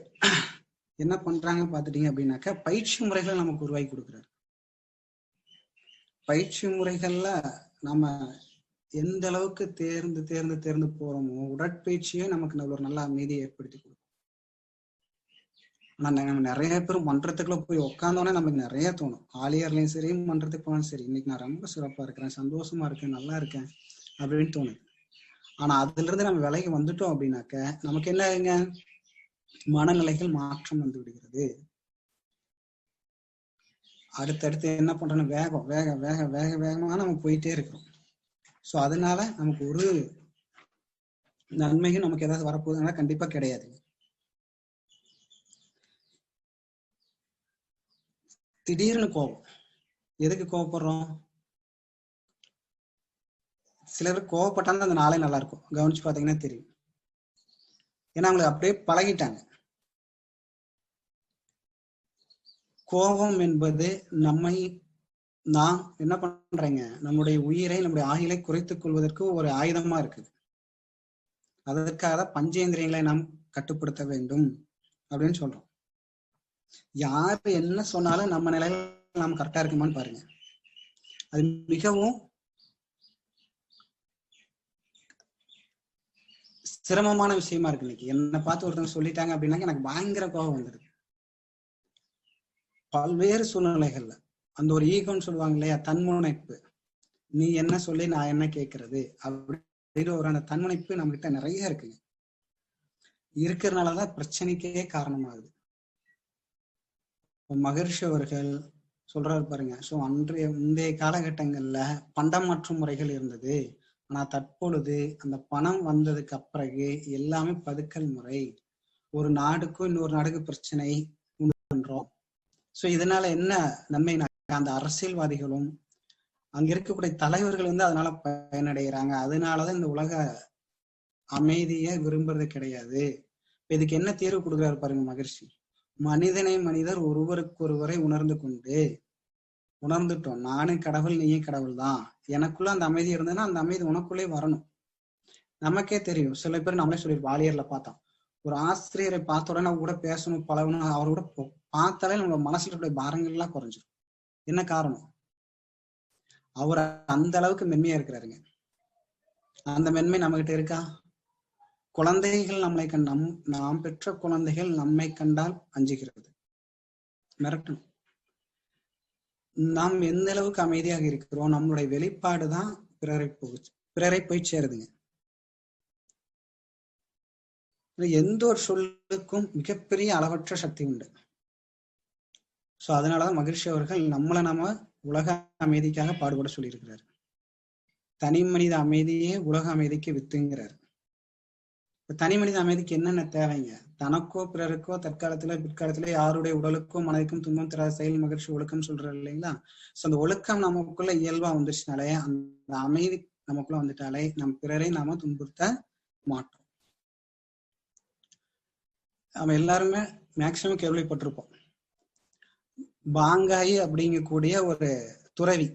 என்ன பண்றாங்க பாத்துட்டீங்க அப்படின்னாக்க, பயிற்சி முறைகளை நமக்கு உருவாக்கி கொடுக்குறாரு. பயிற்சி முறைகள்ல நம்ம எந்த அளவுக்கு தேர்ந்து தேர்ந்து தேர்ந்து போறோமோ, உடற்பயிற்சியே நமக்கு ஒரு நல்ல அமைதியை ஏற்படுத்தி கொடுக்கும். ஆனா நம்ம நிறைய பேர் மன்றத்துக்குள்ள போய் உட்காந்தோன்னே நமக்கு நிறைய தோணும். ஆலியர்லயும் சரி, மன்றத்துக்கு போனாலும் சரி, இன்னைக்கு நான் ரொம்ப சிறப்பா இருக்கிறேன், சந்தோஷமா இருக்கேன், நல்லா இருக்கேன் அப்படின்னு தோணுது. ஆனா அதுல இருந்து நம்ம விலைக்கு வந்துட்டோம் அப்படின்னாக்க நமக்கு என்ன ஆகுங்க, மனநிலைகள் மாற்றம் வந்து விடுகிறது. அடுத்தடுத்து என்ன பண்றோம்னா வேகமா நம்ம போயிட்டே இருக்கிறோம். ஸோ அதனால நமக்கு ஒரு நன்மையும் நமக்கு ஏதாவது வரப்போகுதுன்னா கண்டிப்பா கிடையாது. திடீர்னு கோபம். எதுக்கு கோவப்படுறோம்? சில பேர் கோவப்பட்டாலும் அந்த நாளே நல்லா இருக்கும், கவனிச்சு பாத்தீங்கன்னா தெரியும். ஏன்னா அவங்களுக்கு அப்படியே பழகிட்டாங்க. கோபம் என்பது நாம் என்ன பண்றீங்க, நம்முடைய உயிரை, நம்முடைய ஆயுளை குறைத்துக் கொள்வதற்கு ஒரு ஆயுதமா இருக்குது. அதற்காக பஞ்சேந்திரியங்களை நாம் கட்டுப்படுத்த வேண்டும் அப்படின்னு சொல்றோம். யாரு என்ன சொன்னாலும் நம்ம நிலையில நாம் கரெக்டா இருக்குமான்னு பாருங்க. அது மிகவும் சிரமமான விஷயமா இருக்கு. இன்னைக்கு என்னை பார்த்து ஒருத்தவங்க சொல்லிட்டாங்க அப்படின்னா எனக்கு பயங்கர கோபம் வந்துடுது. பல்வேறு சூழ்நிலைகள்ல அந்த ஒரு ஈகோன்னு சொல்லுவாங்க இல்லையா, தன்முனைப்பு, நீ என்ன சொல்லி நான் என்ன கேட்கறது அப்படின்னு ஒரு அந்த தன்முனைப்பு நம்ம கிட்ட நிறைய இருக்குங்க. இருக்கிறதுனாலதான் பிரச்சனைக்கே காரணமாகுது. மகரிஷி அவர்கள் சொல்றாரு பாருங்க. ஸோ முந்தைய காலகட்டங்கள்ல பண்டம் மாற்றும் முறைகள் இருந்தது. ஆனா தற்பொழுது அந்த பணம் வந்ததுக்கு அப்பிறகு எல்லாமே பதுக்கல் முறை. ஒரு நாடுக்கும் இன்னொரு நாடுக்கு பிரச்சனை பண்றோம். ஸோ இதனால என்ன நன்மை, அந்த அரசியல்வாதிகளும் அங்க இருக்கக்கூடிய தலைவர்கள் வந்து அதனால பயனடைகிறாங்க. அதனாலதான் இந்த உலக அமைதியை விரும்புறது கிடையாது. இதுக்கு என்ன தீர்வு கொடுக்குறாரு பாருங்க மகரிஷி. மனிதர் ஒருவருக்கொருவரை உணர்ந்துட்டோம், நானும் கடவுள் நீயும் கடவுள் தான், எனக்குள்ள அந்த அமைதி இருந்ததுன்னா அந்த அமைதி உனக்குள்ளே வரணும். நமக்கே தெரியும், சில பேர் நம்மளே சொல்லியிருப்போம். வாலியர்ல பார்த்தோம், ஒரு ஆசிரியரை பார்த்த உடனே கூட பேசணும், பழகணும், அவரோட பார்த்தாலே நம்ம மனசுல இருக்கிற பாரங்கள் எல்லாம் குறைஞ்சிடும். என்ன காரணம்? அவர் அந்த அளவுக்கு மென்மையா இருக்கிறாருங்க. அந்த மென்மை நம்ம கிட்ட இருக்கா? குழந்தைகள் நம்மளை நாம் பெற்ற குழந்தைகள் நம்மை கண்டால் அஞ்சுகிறது, மிரட்டணும். நாம் எந்த அளவுக்கு அமைதியாக இருக்கிறோம், நம்மளுடைய வெளிப்பாடுதான் பிறரை போய் சேருதுங்க. எந்த ஒரு சொல்லுக்கும் மிகப்பெரிய அளவற்ற சக்தி உண்டு. சோ அதனாலதான் மகிழ்ச்சி அவர்கள் நம்ம உலக அமைதிக்காக பாடுபட சொல்லியிருக்கிறார். தனி மனித அமைதியே உலக அமைதிக்கு வித்துங்கிறார். தனி மனித அமைதிக்கு என்னென்ன தேவைங்க? தனக்கோ பிறருக்கோ தற்காலத்துல பிற்காலத்துல யாருடைய உடலுக்கோ மனதிற்கும் துன்பம் தராத செயல் மகிழ்ச்சி ஒழுக்கம் சொல்றாரு இல்லைங்களா? சோ அந்த ஒழுக்கம் நமக்குள்ள இயல்பா வந்துருச்சுனாலே, அந்த அமைதி நமக்குள்ள வந்துட்டாலே நம் பிறரை நாம துன்புறுத்த மாட்டோம். நம்ம எல்லாருமே மேக்சிமம் கேள்விப்பட்டிருப்போம், பாங்காயி அப்படிங்கக்கூடிய ஒரு துறவி.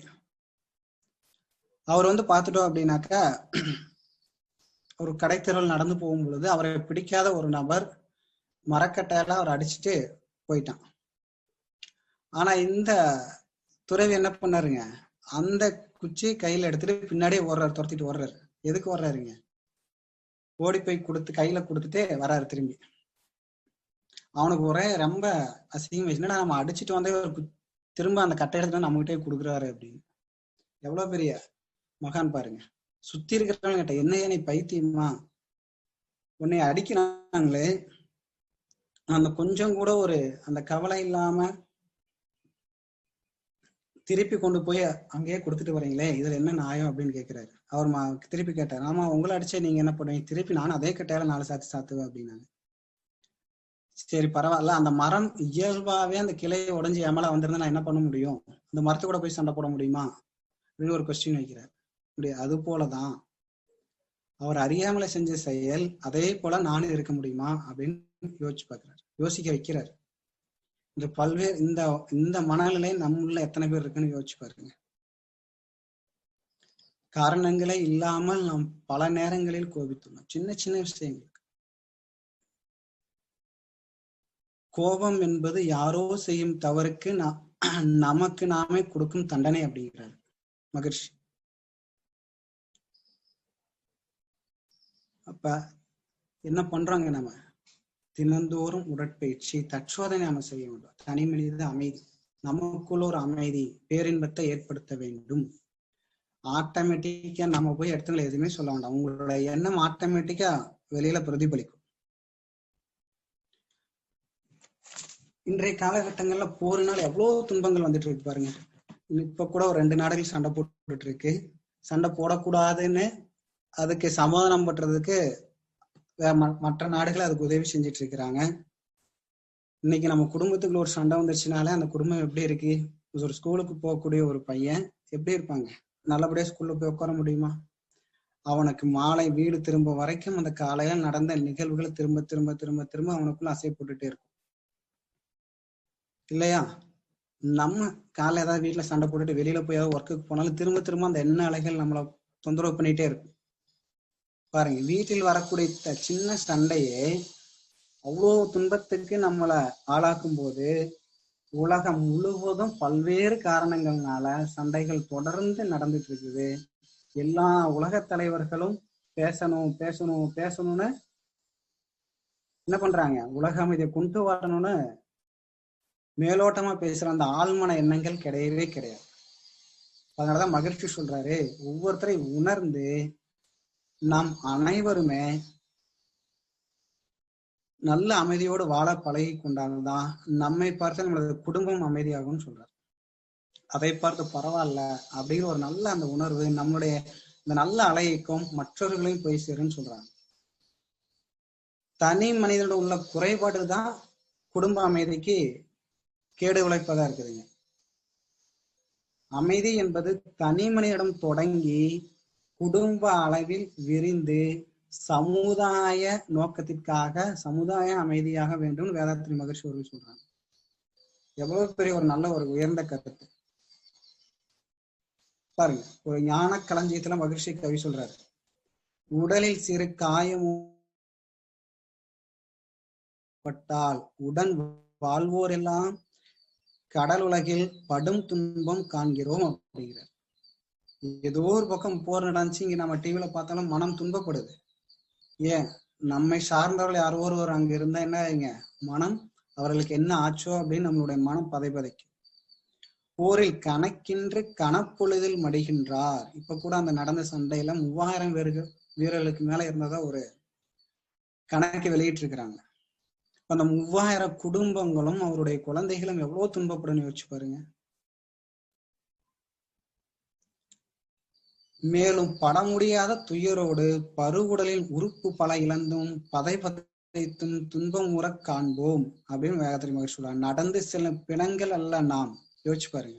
அவர் வந்து பார்த்துட்டோம் அப்படின்னாக்கா, ஒரு கடைத்தெருவில் நடந்து போகும் பொழுது அவரை பிடிக்காத ஒரு நபர் மரக்கட்டையால அவர் அடிச்சுட்டு போயிட்டான். ஆனா இந்த துறவி என்ன பண்ணாருங்க, அந்த குச்சி கையில எடுத்துட்டு பின்னாடியே ஓடுறாரு, துரத்திட்டு ஓடுறாரு. எதுக்கு ஓடுறாருங்க? ஓடி போய் கையில கொடுத்துட்டு வராரு திரும்பி. அவனுக்கு ஒரே ரொம்ப அசிங்கம், என்னடா நம்ம அடிச்சுட்டு வந்தே ஒரு திரும்ப அந்த கட்டை எடுத்துட்டு நம்ம கிட்டே கொடுக்குறாரு அப்படின்னு. எவ்வளவு பெரிய மகான் பாருங்க. சுத்தி இருக்கிறவங்க கிட்ட, என்னையா நீ பைத்தியமா, உன்னை அடிக்கிறாங்களே, அந்த கொஞ்சம் கூட ஒரு அந்த கவலை இல்லாம திருப்பி கொண்டு போய் அங்கேயே கொடுத்துட்டு வரீங்களே, இதுல என்ன நியாயம் அப்படின்னு கேட்கிறாரு. அவர் திருப்பி கேட்டார், ஆமா உங்களை அடிச்சே நீங்க என்ன பண்ணுவீங்க? திருப்பி நானும் அதே கட்டையால 4 சாத்துவேன் அப்படின்னாங்க. சரி பரவாயில்ல, அந்த மரம் இயல்பாவே அந்த கிளையை உடஞ்சி எமலா வந்திருந்தா நான் என்ன பண்ண முடியும்? அந்த மரத்தை கூட போய் சண்டை போட முடியுமா அப்படின்னு ஒரு கொஸ்டின் வைக்கிறார். அது போலதான் அவர் அறியாமல செஞ்ச செயல், அதே போல நானும் இருக்க முடியுமா அப்படின்னு யோசிக்க வைக்கிறார். இந்த பல்வேறு இந்த மனநிலை நம்மள எத்தனை பேர் இருக்குன்னு யோசிச்சு பாருங்க. காரணங்களே இல்லாமல் நாம் பல நேரங்களில் கோபித்துள்ளோம், சின்ன சின்ன விஷயங்களுக்கு. கோபம் என்பது யாரோ செய்யும் தவறுக்கு நமக்கு நாமே கொடுக்கும் தண்டனை அப்படிங்கிறார் மகிழ்ச்சி. அப்ப என்ன பண்றாங்க, நம்ம தினந்தோறும் உடற்பயிற்சி, தற்சோதனை நம்ம செய்ய வேண்டும். தனி மனித அமைதி, நமக்குள்ள ஒரு அமைதி, பேரின்பத்தை ஏற்படுத்த வேண்டும். ஆட்டோமேட்டிக்கா நம்ம போய் இடத்துல எதுவுமே சொல்ல வேண்டாம், உங்களோட எண்ணம் ஆட்டோமேட்டிக்கா வெளியில பிரதிபலிக்கும். இன்றைய காலகட்டங்கள்ல போரினால் எவ்வளவு துன்பங்கள் வந்துட்டு இருக்கு பாருங்க. இப்ப கூட ஒரு 2 நாடுகள் சண்டை போட்டுட்டு இருக்கு. சண்டை போடக்கூடாதுன்னு அதுக்கு சமாதானம் பண்றதுக்கு மற்ற நாடுகள் அதுக்கு உதவி செஞ்சுட்டு இருக்கிறாங்க. இன்னைக்கு நம்ம குடும்பத்துக்குள்ள ஒரு சண்டை வந்துருச்சுனாலே அந்த குடும்பம் எப்படி இருக்கு? ஒரு ஸ்கூலுக்கு போகக்கூடிய ஒரு பையன் எப்படி இருப்பாங்க? நல்லபடியா ஸ்கூல்ல போய் உட்கார முடியுமா? அவனுக்கு மாலை வீடு திரும்ப வரைக்கும் அந்த காலையில நடந்த நிகழ்வுகளை திரும்ப திரும்ப திரும்ப திரும்ப அவனுக்குள்ள அசை போட்டுட்டே இருக்கும் இல்லையா? நம்ம காலைல ஏதாவது வீட்டுல சண்டை போட்டுட்டு வெளியில போய் ஒர்க்குக்கு போனாலும் திரும்ப திரும்ப அந்த எண்ண அலைகள் நம்மளை தொந்தரவு பண்ணிட்டே இருக்கும். பாருங்க, வீட்டில் வரக்கூடிய சின்ன சண்டையே அவ்வளவு துன்பத்துக்கு நம்மளை ஆளாக்கும் போது உலகம் முழுவதும் பல்வேறு காரணங்கள்னால சண்டைகள் தொடர்ந்து நடந்துட்டு இருக்குது. எல்லா உலக தலைவர்களும் பேசணும் பேசணும் பேசணும்னு என்ன பண்றாங்க? உலக அமைதியை கொண்டு வரணும்னு மேலோட்டமா பேசுற அந்த ஆழ்மன எண்ணங்கள் கிடையவே கிடையாது. அதனாலதான் மகிழ்ச்சி சொல்றாரு, ஒவ்வொருத்தரையும் உணர்ந்து நாம் அனைவருமே நல்ல அமைதியோடு வாழ பழகி கொண்டால்தான் நம்மை பார்த்து நம்மளது குடும்பம் அமைதியாகும்னு சொல்றாரு. அதை பார்த்து பரவாயில்ல அப்படிங்கிற ஒரு நல்ல அந்த உணர்வு நம்மளுடைய இந்த நல்ல அலையைக்கும் மற்றவர்களையும் போய் சேருன்னு சொல்றாங்க. தனி மனிதனோட உள்ள குறைபாடு தான் குடும்ப அமைதிக்கு கேடு விளைப்பதா இருக்குதுங்க. அமைதி என்பது தனி மனிதனிடம் தொடங்கி குடும்ப அளவில் விரிந்து சமுதாய நோக்கத்திற்காக சமுதாய அமைதியாக வேண்டும் வேதாத்திரி மகர்ஷி அவர்கள் சொல்றாங்க. எவ்வளவு பெரிய ஒரு நல்ல ஒரு உயர்ந்த கருத்து பாருங்க. ஒரு ஞான களஞ்சியத்துல மகிழ்ச்சி கவி சொல்றாரு, உடலில் சிறு காயமும் பட்டால் உடன் வாழ்வோர் எல்லாம் கடல் உலகில் படும் துன்பம் காண்கிறோம் அப்படிங்கிறார். ஏதோ ஒரு பக்கம் போர் நடந்துச்சு, இங்க நம்ம டிவில பார்த்தாலும் மனம் துன்பப்படுது. ஏன்? நம்மை சார்ந்தவர்கள் யாரோ ஒருவர் அங்க இருந்தா என்ன மனம் அவர்களுக்கு என்ன ஆச்சோ அப்படின்னு நம்மளுடைய மனம் பதைப்பதைக்கும். போரில் கணக்கின்று கணப்பொழுதில் மடிகின்றார். இப்ப கூட அந்த நடந்த சண்டையில 3000 வீரர்களுக்கு மேல இருந்ததா ஒரு கணக்கு வெளியிட்டு இருக்கிறாங்க. அந்த 3000 குடும்பங்களும் அவருடைய குழந்தைகளும் எவ்வளவு துன்பப்படும் யோசிச்சு பாருங்க. மேலும் பட முடியாத துயரோடு பருவுடலில் உறுப்பு பல இழந்தும் பதை பதைத்தும் துன்பம் உற காண்போம் அப்படின்னு வேதாத்திரி மகர்ஷி சொல்றாங்க. நடந்து செல்லும் பிணங்கள் அல்ல நாம். யோசிச்சு பாருங்க,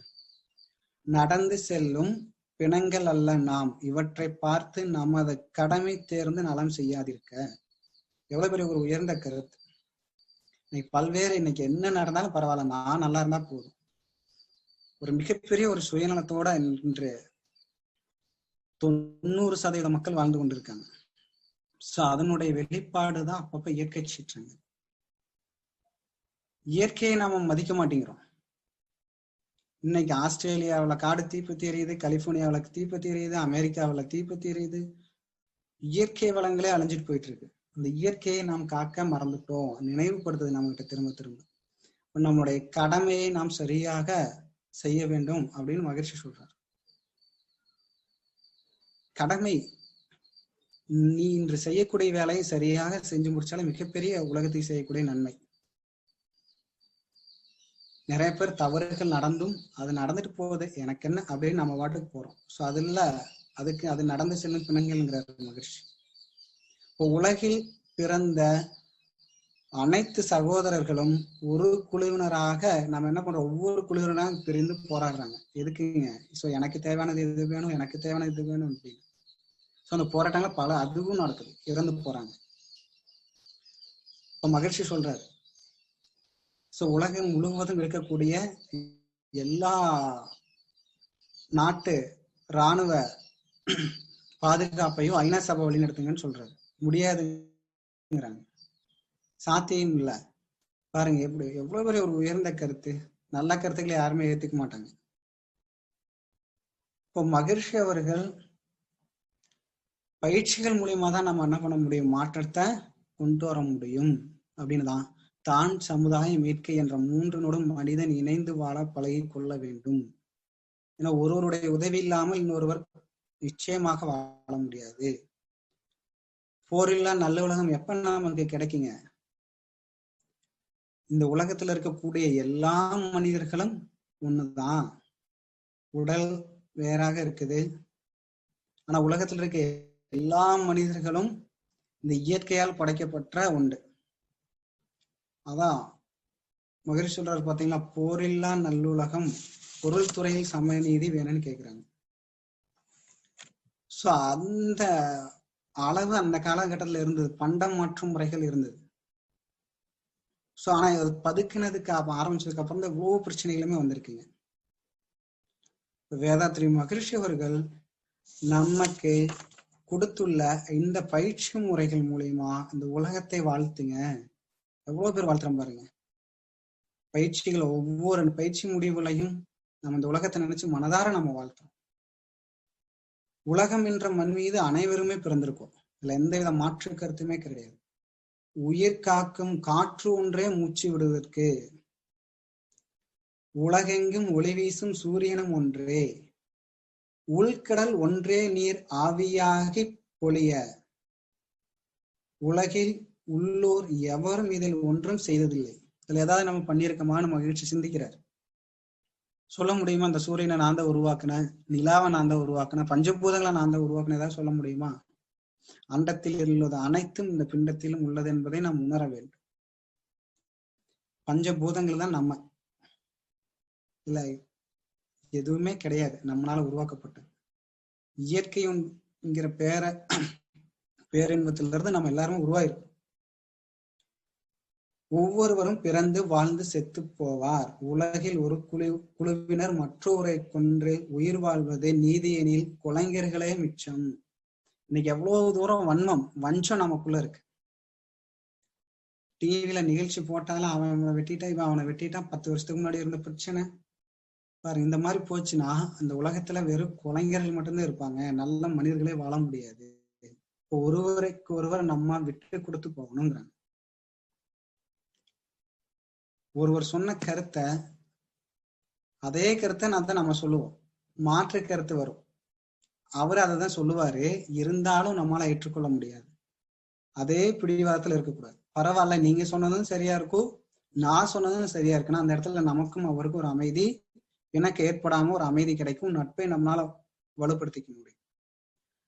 நடந்து செல்லும் பிணங்கள் அல்ல நாம், இவற்றை பார்த்து நமது கடமை தேர்ந்து நலம் செய்யாதிருக்க. எவ்வளவு பெரிய ஒரு உயர்ந்த கருத்து. இன்னைக்கு பல்வேறு இன்னைக்கு என்ன நடந்தாலும் பரவாயில்ல, நான் நல்லா இருந்தா போதும், ஒரு மிகப்பெரிய ஒரு சுயநலத்தோட இன்று 90% மக்கள் வாழ்ந்து கொண்டிருக்காங்க. சோ அதனுடைய வெளிப்பாடுதான் அப்பப்ப இயற்கை சீற்றங்கள். இயற்கையை நாம மதிக்க மாட்டேங்கிறோம். இன்னைக்கு ஆஸ்திரேலியாவில் காடு தீப்பத்தி எரியுது, கலிபோர்னியாவில் தீப்பத்தி எரியுது, அமெரிக்காவில் தீப்பத்தி எரியுது. இயற்கை வளங்களே அழிஞ்சிட்டு போயிட்டு இருக்கு. அந்த இயற்கையை நாம் காக்க மறந்துட்டோம். நினைவுபடுத்துது நம்ம கிட்ட திரும்ப திரும்ப. நம்மளுடைய கடமையை நாம் சரியாக செய்ய வேண்டும் அப்படின்னு மகிழ்ச்சி சொல்றார். கடமை, நீ இன்று செய்யக்கூடிய வேலையை சரியாக செஞ்சு முடிச்சாலும் மிகப்பெரிய உலகத்தை செய்யக்கூடிய நன்மை. நிறைய பேர் தவறுகள் நடந்தும் அது நடந்துட்டு போகுது, எனக்கு என்ன அப்படின்னு நம்ம வாட்டுக்கு போறோம். ஸோ அதுக்கு அது நடந்து செல்லும் பிணங்கள்ங்கிறார் மகிழ்ச்சி. இப்போ உலகில் பிறந்த அனைத்து சகோதரர்களும் ஒரு குழுவினராக நம்ம என்ன பண்றோம், ஒவ்வொரு குழுவினராக பிரிந்து போராடுறாங்க. எதுக்குங்க? ஸோ எனக்கு தேவையானது இது வேணும், எனக்கு தேவையானது இது வேணும் அப்படின்னு. ஸோ அந்த போராட்டங்கள் பல அதுவும் நடக்குது, இறந்து போறாங்க. இப்போ மகிழ்ச்சி சொல்றாரு, ஸோ உலகம் முழுவதும் இருக்கக்கூடிய எல்லா நாட்டு இராணுவ பாதுகாப்பையும் ஐநா சபை வழிநடத்துங்கன்னு சொல்றாரு. முடியாதுங்கிறாங்க, சாத்தியம் இல்லை. பாருங்க எப்படி எவ்வளவு பெரிய ஒரு உயர்ந்த கருத்து. நல்ல கருத்துக்களை யாருமே ஏத்துக்க மாட்டாங்க. இப்போ மகிழ்ச்சி அவர்கள் பயிற்சிகள் மூலியமா தான் நம்ம என்ன பண்ண முடியும், மாற்றத்தை கொண்டு வர முடியும். அப்படின்னு தான் தான் சமுதாயம் இயற்கை என்ற மூன்றினோடும் மனிதன் இணைந்து வாழ பழகி கொள்ள வேண்டும். ஏன்னா ஒருவருடைய உதவி இல்லாமல் இன்னொருவர் நிச்சயமாக வாழ முடியாது. போரில்லா நல்ல உலகம் எப்ப நமக்கு கிடைக்குங்க? இந்த உலகத்துல இருக்கக்கூடிய எல்லா மனிதர்களும் ஒண்ணுதான். உடல் வேறாக இருக்குது, ஆனா உலகத்துல இருக்க எல்லா மனிதர்களும் இந்த இயற்கையால் படைக்கப்பட்ட ஒன்று. அதான் மகிழ்ச்சி சொல்றாரு பாத்தீங்களா, போரில்லா நல்லுலகம் பொருள் துறையில் சமநீதி வேணும்னு கேக்குறாங்க. சோ அந்த அளவு அந்த காலகட்டத்துல இருந்தது, பண்டம் மாற்றும் முறைகள் இருந்தது. சோ ஆனா பதுக்கினதுக்கு ஆரம்பிச்சதுக்கு அப்புறம் தான் இவ்வளவு பிரச்சனைகளுமே வந்திருக்குங்க. வேதாத்ரி மகரிஷி அவர்கள் நமக்கு கொடுத்துள்ள இந்த பயிற்சி முறைகள் மூலியமா இந்த உலகத்தை வாழ்த்துங்க. எவ்வளவு பேர் வாழ்த்துறோம் பாருங்க. பயிற்சிகள் ஒவ்வொரு பயிற்சி முடிவுலையும் நம்ம இந்த உலகத்தை நினைச்சு மனதார நம்ம வாழ்த்துறோம். உலகம் என்ற மண் மீது அனைவருமே பிறந்திருக்கோம், இதுல எந்தவித மாற்று கருத்துமே கிடையாது. உயிர் காக்கும் காற்று ஒன்றே மூச்சு விடுவதற்கு, உலகெங்கும் ஒளி வீசும் சூரியனும் ஒன்றே, உள்கடல் ஒன்றே நீர் ஆவியாகி பொழிய, உலகில் உள்ளோர் எவரும் இதில் ஒன்றும் செய்ததில்லை. இதுல ஏதாவது நம்ம பண்ணியிருக்கோமான்னு மகிழ்ச்சி சிந்திக்கிறார். சொல்ல முடியுமா அந்த சூரியனை நான் தான் உருவாக்குனேன், நிலாவை நான் தான் உருவாக்குனேன், பஞ்சபூதங்களை நான் தான் உருவாக்குனேன், ஏதாவது சொல்ல முடியுமா? அண்டத்தில் உள்ளது அனைத்தும் இந்த பிண்டத்திலும் உள்ளது என்பதை நாம் உணர வேண்டும். பஞ்சபூதங்கள் தான் நம்ம, இல்ல எதுவுமே கிடையாது நம்மளால உருவாக்கப்பட்டது. இயற்கைங்கிற பேரின்பத்திலிருந்து நம்ம எல்லாருமே உருவாயிருக்கோம். ஒவ்வொருவரும் பிறந்து வாழ்ந்து செத்து போவார். உலகில் ஒரு குழுவினர் மற்றோரை கொன்று உயிர் வாழ்வது நீதியெனில் கொலைஞர்களே மிச்சம். இன்னைக்கு எவ்வளவு தூரம் வஞ்சம் நமக்குள்ள இருக்கு. டிவில நிகழ்ச்சி போட்டாலும் அவனை வெட்டிட்டான், இவன் அவனை வெட்டிட்டான், 10 வருஷத்துக்கு முன்னாடி இருந்த பிரச்சனை பாரு. இந்த மாதிரி போச்சுன்னா அந்த உலகத்துல வெறும் கொலைஞர்கள் மட்டும்தான் இருப்பாங்க, நல்ல மனிதர்களே வாழ முடியாது. இப்போ ஒருவருக்கு ஒருவர் நம்ம விட்டு கொடுத்து போகணுங்கிறாங்க. ஒருவர் சொன்ன கருத்தை அதே கருத்தை நம்ம சொல்லுவோம், மாற்று கருத்து வரும், அவர் அதை தான் சொல்லுவாரு, இருந்தாலும் நம்மளால ஏற்றுக்கொள்ள முடியாது. அதே பிடிவாதத்துல இருக்கக்கூடாது. பரவாயில்ல, நீங்க சொன்னதும் சரியா இருக்கும், நான் சொன்னதும் சரியா இருக்குன்னா அந்த இடத்துல நமக்கும் அவருக்கும் ஒரு அமைதி, எனக்கு ஏற்படாம ஒரு அமைதி கிடைக்கும், நட்பை நம்மளால வலுப்படுத்திக்க முடியும்.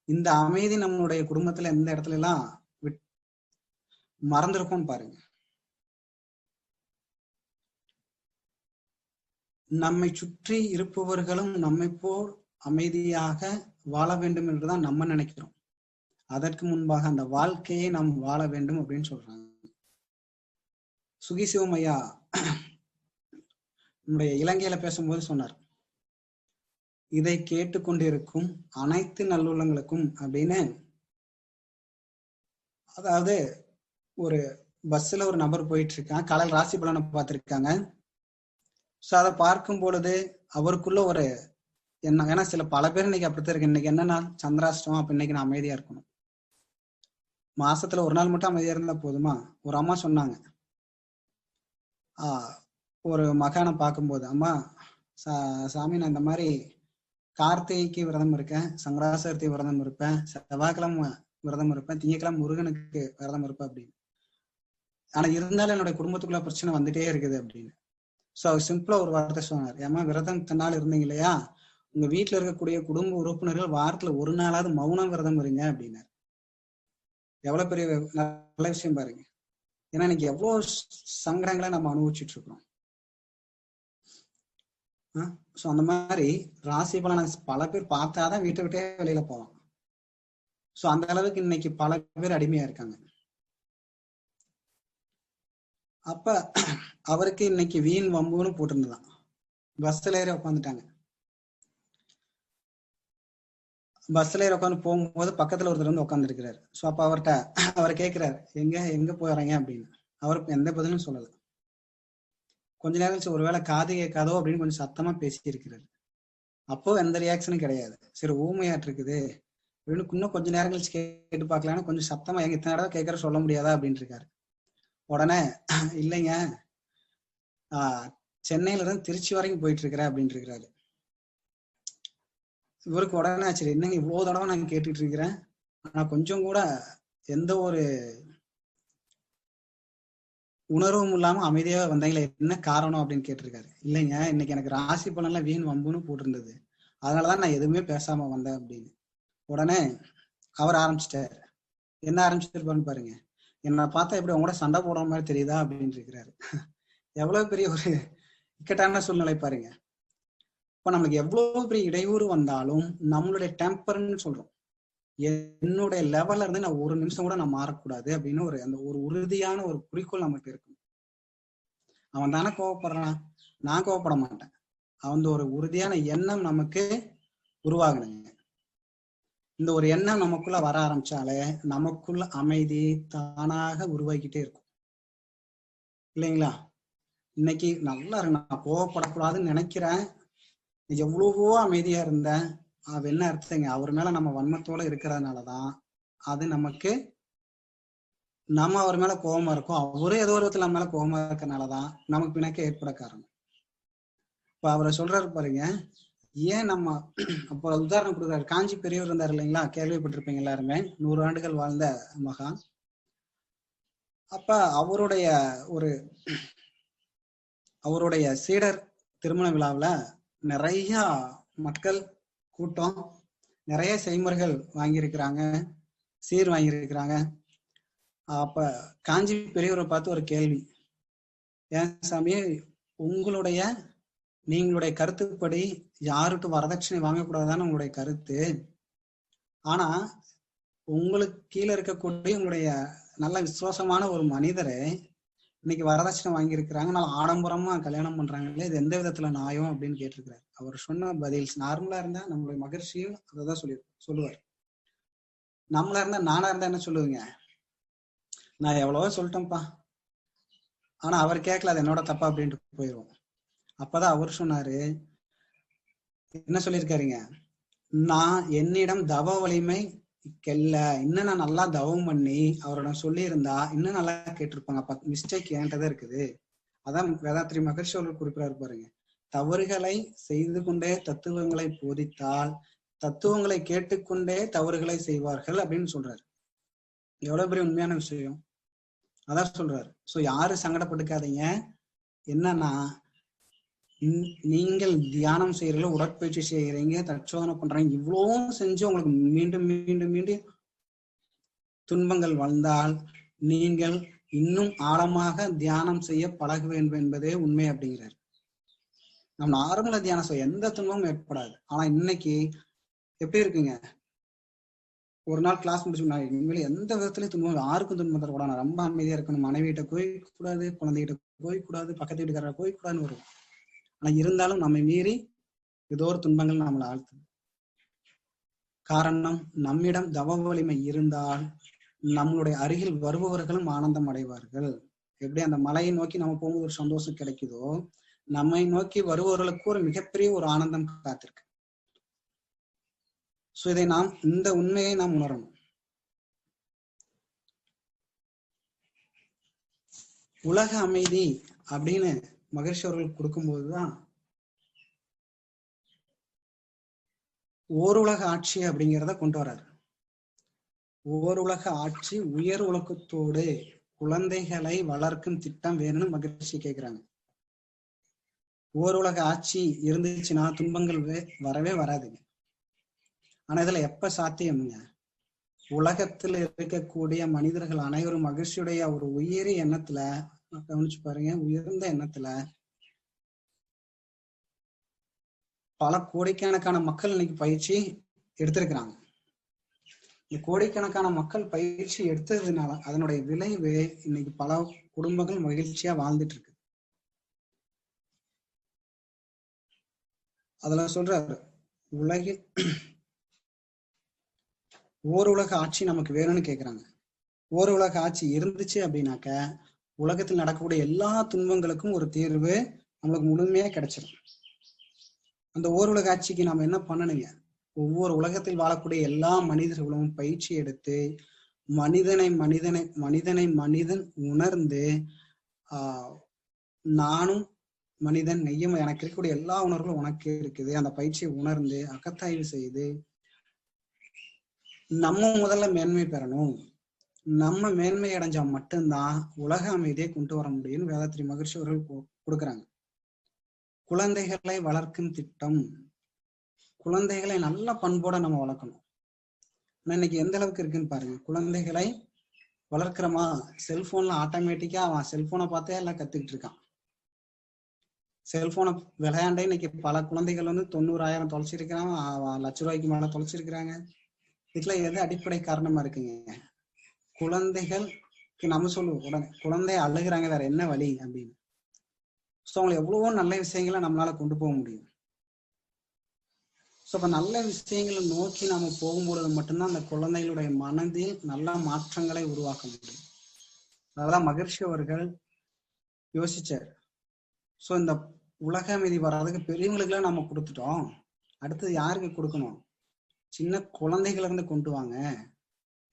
இந்த அமைதி நம்மளுடைய குடும்பத்துல எந்த இடத்துல எல்லாம் மறந்துருக்கோம்னு பாருங்க. நம்மை சுற்றி இருப்பவர்களும் நம்மை போல் அமைதியாக வாழ வேண்டும் என்றுதான் நம்ம நினைக்கிறோம். அதற்கு முன்பாக அந்த வாழ்க்கையை நாம் வாழ வேண்டும் அப்படின்னு சொல்றாங்க. சுகிசிவம் ஐயா நம்முடைய இலங்கையில பேசும்போது சொன்னார், இதை கேட்டுக்கொண்டிருக்கும் அனைத்து நல்லுள்ளங்களுக்கும் அப்படின்னு. அதாவது ஒரு பஸ்ல ஒரு நபர் போயிட்டு இருக்கான், காலையில் ராசி பலனை பார்த்திருக்காங்க. ஸோ அதை பார்க்கும் பொழுது அவருக்குள்ள ஒரு என்ன, ஏன்னா பல பேர் இன்னைக்கு அப்படித்தான் இருக்கு. இன்னைக்கு என்னன்னா சந்திராஷ்டமம், அப்ப இன்னைக்கு நான் அமைதியா இருக்கணும், மாசத்துல ஒரு நாள் மட்டும் அமைதியா இருந்தா போதுமா? ஒரு அம்மா சொன்னாங்க, ஒரு மகானை பார்க்கும்போது, அம்மா சாமி நான் இந்த மாதிரி கார்த்திகைக்கு விரதம் இருக்கேன், சங்கராசரத்தி விரதம் இருப்பேன், செவ்வாய்க்கிழமை விரதம் இருப்பேன், திங்கக்கிழமை முருகனுக்கு விரதம் இருப்பேன் அப்படின்னு. ஆனா இருந்தாலும் என்னுடைய குடும்பத்துக்குள்ள பிரச்சனை வந்துட்டே இருக்குது அப்படின்னு. ஸோ அவர் சிம்பிளா ஒரு வார்த்தை சொன்னார், ஏமா விரதம் நாள் இருந்தீங்க இல்லையா, உங்க வீட்டுல இருக்கக்கூடிய குடும்ப உறுப்பினர்கள் வாரத்துல ஒரு நாளாவது மௌனம் விரதம் இருங்க அப்படின்னாரு. எவ்வளவு பெரிய நல்ல விஷயம் பாருங்க. ஏன்னா இன்னைக்கு எவ்வளவு சங்கடங்களை நம்ம அனுபவிச்சுட்டு இருக்கிறோம். ஸோ அந்த மாதிரி ராசி பலனை பல பேர் பார்த்தாதான் வீட்டை விட்டே வெளியில போவான். ஸோ அந்த அளவுக்கு இன்னைக்கு பல பேர் அடிமையா இருக்காங்க. அப்ப அவருக்கு இன்னைக்கு வீண் வம்புன்னு போட்டிருந்தான். பஸ்ல ஏறி உட்காந்துட்டாங்க. பஸ்ல ஏறி உட்காந்து போகும்போது பக்கத்துல ஒருத்தர் வந்து உட்காந்து இருக்கிறாரு. ஸோ அப்ப அவரை கேட்கிறாரு, எங்க போறாங்க அப்படின்னு. அவருக்கு எந்த பதிலும் சொல்லல. கொஞ்ச நேரம் கழிச்சு ஒருவேளை காது கேட்காதோ அப்படின்னு கொஞ்சம் சத்தமா பேசி இருக்கிறாரு. அப்போ எந்த ரியாக்ஷனும் கிடையாது. சரி ஊமையாட்டு இருக்குது அப்படின்னு இன்னும் கொஞ்ச நேரம் கழிச்சு கேட்டு பார்க்கலான்னு கொஞ்சம் சத்தமா, எங்க இத்தனை தடவை கேட்கற சொல்ல முடியாதா அப்படின்னு இருக்காரு. உடனே இல்லைங்க, சென்னையில இருந்து திருச்சி வரைக்கும் போயிட்டு இருக்கிறேன் அப்படின்னு இருக்கிறாரு. இவருக்கு உடனே சரி, என்னங்க இவ்வளவு தடவை நான் கேட்டுட்டு இருக்கிறேன், ஆனா கொஞ்சம் கூட எந்த ஒரு உணர்வும் இல்லாம அமைதியாக வந்தீங்களே, என்ன காரணம் அப்படின்னு கேட்டிருக்காரு. இல்லைங்க, இன்னைக்கு எனக்கு ராசி பலன்லாம் வீண் வம்புன்னு போட்டிருந்தது, அதனாலதான் நான் எதுவுமே பேசாம வந்தேன் அப்படின்னு. உடனே அவர் ஆரம்பிச்சிட்டாரு. என்ன ஆரம்பிச்சிருப்பாருன்னு பாருங்க. என்னை பார்த்தா எப்படி உங்களோட சண்டை போடுற மாதிரி தெரியுதா அப்படின்னு இருக்கிறாரு. எவ்வளவு பெரிய ஒரு இக்கட்டான சூழ்நிலை பாருங்க. இப்ப நம்மளுக்கு எவ்வளவு பெரிய இடையூறு வந்தாலும் நம்மளுடைய டெம்பர்ன்னு சொல்றோம், என்னுடைய லெவல்ல இருந்து நான் ஒரு நிமிஷம் கூட நான் மாறக்கூடாது அப்படின்னு அந்த ஒரு உறுதியான ஒரு குறிக்கோள் நமக்கு இருக்கும். அவன் தானே கோவப்படுறான், நான் கோவப்பட மாட்டேன், அவன் ஒரு உறுதியான எண்ணம் நமக்கு உருவாகணுங்க. இந்த ஒரு எண்ணம் நமக்குள்ள வர ஆரம்பிச்சாலே நமக்குள்ள அமைதி தானாக உருவாக்கிட்டே இருக்கும் இல்லைங்களா? இன்னைக்கு நல்லா இருக்கு, நான் கோவப்படக்கூடாதுன்னு நினைக்கிறேன், எவ்வளவோ அமைதியா இருந்தேன், அது என்ன அர்த்தங்க? அவர் மேல நம்ம வன்மத்தோட இருக்கிறதுனாலதான் அது நமக்கு, நம்ம அவர் மேல கோபமா இருக்கும், அவரே ஏதோ ஒரு விதத்துல நம்ம மேல கோபமா இருக்கிறதுனாலதான் நமக்கு பிணக்க ஏற்பட காரணம். இப்ப அவரை சொல்றாரு பாருங்க, ஏன் நம்ம அப்போ உதாரணம் கொடுக்குறாரு. காஞ்சி பெரியவர் இருந்தார் இல்லைங்களா, கேள்விப்பட்டிருப்பீங்க எல்லாருமே, 100 ஆண்டுகள் வாழ்ந்த மகான். அப்ப அவருடைய சீடர் திருமண விழாவில் நிறைய மக்கள் கூட்டம், நிறைய செய்முறைகள் வாங்கியிருக்கிறாங்க, சீர் வாங்கியிருக்கிறாங்க. அப்ப காஞ்சி பெரியவரை பார்த்து ஒரு கேள்வி, ஏன் சாமி, நீங்களுடைய கருத்துப்படி யாருக்கு வரதட்சணை வாங்கக்கூடாதுதானே உங்களுடைய கருத்து, ஆனா உங்களுக்கு கீழே இருக்கக்கூடிய உங்களுடைய நல்ல விசுவாசமான ஒரு மனிதரை இன்னைக்கு வரதட்சணை வாங்கியிருக்கிறாங்க, நல்லா ஆடம்பரமா கல்யாணம் பண்றாங்களே, இது எந்த விதத்துல நியாயம் அப்படின்னு கேட்டிருக்கிறாரு. அவர் சொன்ன பதில் நார்மலா இருந்தா நம்மளுடைய மகிழ்ச்சியும் அதைதான் சொல்லுவார். நம்மளா இருந்தா, நானா இருந்தா என்ன சொல்லுவீங்க, நான் எவ்வளவோ சொல்லிட்டேன்ப்பா, ஆனா அவர் கேட்கல, அது என்னோட தப்பா அப்படின்ட்டு போயிடுவோம். அப்பதான் அவர் சொன்னாரு, என்ன சொல்லியிருக்காருங்க, நான் என்னிடம் தவ வலிமை கெல்ல, இன்னும் நான் நல்லா தவம் பண்ணி அவரோட சொல்லி இருந்தா இன்னும் நல்லா கேட்டிருப்பாங்க, அப்ப மிஸ்டேக் என்கிட்டதான் இருக்குது. அதான் வேதாத்ரி மகர்ஷி அவர்கள் குறிப்பிடாரு பாருங்க, தவறுகளை செய்து கொண்டே தத்துவங்களை போதித்தால் தத்துவங்களை கேட்டுக்கொண்டே தவறுகளை செய்வார்கள் அப்படின்னு சொல்றாரு. எவ்வளவு பெரிய உண்மையான விஷயம், அதான் சொல்றாரு. சோ யாரு சங்கடப்பட்டுக்காதீங்க, என்னன்னா நீங்கள் தியானம் செய்யறீங்க, உடற்பயிற்சி செய்யறீங்க, தற்சோதனை பண்றீங்க, இவ்வளவும் செஞ்சு உங்களுக்கு மீண்டும் மீண்டும் மீண்டும் துன்பங்கள் வந்தால் நீங்கள் இன்னும் ஆழமாக தியானம் செய்ய பழக வேண்டும் என்பதே உண்மை அப்படிங்கிறார். நம்ம நார்மலா தியானம் செய்ய எந்த துன்பமும் ஏற்படாது. ஆனா இன்னைக்கு எப்படி இருக்குங்க, ஒரு நாள் கிளாஸ் முடிச்சு இனிமேல் எந்த விதத்துலயும் துன்பம், யாருக்கும் துன்பம் தரக்கூடாது, நான் ரொம்ப அமைதியா இருக்கணும், மனைவியிட்ட போய்க்கூடாது, குழந்தைகிட்ட போய்க்கூடாது, பக்கத்து வீட்டுக்காரரை போய்க்கூடாதுன்னு வரும். ஆனா இருந்தாலும் நம்மை மீறி ஏதோ ஒரு துன்பங்கள் நம்மளை ஆழ்த்துது. காரணம், நம்மிடம் தவ வலிமை இருந்தால் நம்மளுடைய அருகில் வருபவர்களும் ஆனந்தம் அடைவார்கள். எப்படி அந்த மலையை நோக்கி நம்ம போகும்போது ஒரு சந்தோஷம் கிடைக்குதோ, நம்மை நோக்கி வருபவர்களுக்கு ஒரு மிகப்பெரிய ஒரு ஆனந்தம் காத்திருக்கு. சோ இந்த உண்மையை நாம் உணரணும். உலக அமைதி அப்படின்னு மகர்ஷி அவர்கள் கொடுக்கும்போதுதான் ஓருலக ஆட்சி அப்படிங்கிறத கொண்டு வர்றாரு. ஓருலக ஆட்சி உயர் உலகத்தோடு குழந்தைகளை வளர்க்கும் திட்டம் வேணும்னு மகிழ்ச்சி கேட்கிறாங்க. ஓருலக ஆட்சி இருந்துச்சுன்னா துன்பங்கள் வரவே வராதுங்க. ஆனா இதுல எப்ப சாத்தியம்ங்க, உலகத்துல இருக்கக்கூடிய மனிதர்கள் அனைவரும் மகிழ்ச்சியுடைய ஒரு உயரிய எண்ணத்துல, கவனிச்சு பாருங்க, உயர்ந்த எண்ணத்துல பல கோடிக்கணக்கான மக்கள் இன்னைக்கு பயிற்சி எடுத்திருக்கிறாங்க. இந்த கோடிக்கணக்கான மக்கள் பயிற்சி எடுத்ததுனால அதனுடைய விளைவு இன்னைக்கு பல குடும்பங்கள் மகிழ்ச்சியா வாழ்ந்துட்டு இருக்கு. அதுல சொல்றாரு, உலகில் ஓருலக ஆட்சி நமக்கு வேணும்னு கேக்குறாங்க. ஓருலக ஆட்சி இருந்துச்சு அப்படின்னாக்க உலகத்தில் நடக்கக்கூடிய எல்லா துன்பங்களுக்கும் ஒரு தீர்வு நம்மளுக்கு முழுமையா கிடைச்சிடும். அந்த ஓருலக ஆட்சிக்கு நம்ம என்ன பண்ணணுங்க, ஒவ்வொரு உலகத்தில் வாழக்கூடிய எல்லா மனிதர்களும் பயிற்சி எடுத்து மனிதனை மனிதன் உணர்ந்து நானும் மனிதன், நெய்யும் எனக்கு இருக்கக்கூடிய எல்லா உணர்வுகளும் உனக்கு இருக்குது, அந்த பயிற்சியை உணர்ந்து அகத்தாய்வு செய்து நம்ம முதல்ல மேன்மை பெறணும். நம்ம மேன்மை அடைஞ்சா மட்டும்தான் உலக அமைதியை கொண்டு வர முடியும்னு வேதாத்ரி மகர்ஷி அவர்கள் கொடுக்குறாங்க. குழந்தைகளை வளர்க்கும் திட்டம். குழந்தைகளை நல்ல பண்போட நம்ம வளர்க்கணும். இன்னைக்கு எந்த அளவுக்கு இருக்குன்னு பாருங்க. குழந்தைகளை வளர்க்கிறோமா, செல்போன்ல ஆட்டோமேட்டிக்கா அவன் செல்போனை பார்த்தே எல்லாம் கத்துக்கிட்டு இருக்கான். செல்போனை விளையாண்டே இன்னைக்கு பல குழந்தைகள் 90,000 தொலைச்சிருக்கிறாங்க, ₹1,00,000 மேல தொலைச்சிருக்கிறாங்க. இதுல எது அடிப்படை காரணமா இருக்குங்க? குழந்தைகளுக்கு நம்ம சொல்லுவோம் உடனே, குழந்தை அழுகுறாங்க, வேற என்ன வழி அப்படின்னு. ஸோ அவங்களை எவ்வளவோ நல்ல விஷயங்களை நம்மளால கொண்டு போக முடியும். ஸோ அப்ப நல்ல விஷயங்களை நோக்கி நாம போகும்பொழுது மட்டும்தான் அந்த குழந்தைகளுடைய மனதில் நல்ல மாற்றங்களை உருவாக்க முடியும். அதான் மகர்ஷி அவர்கள் யோசிச்சார். ஸோ இந்த உலக அமைதி வர்றதுக்கு பெரியவங்களுக்குலாம் நம்ம கொடுத்துட்டோம், அடுத்தது யாருக்கு கொடுக்கணும்? சின்ன குழந்தைகள் இருந்து கொண்டு வாங்க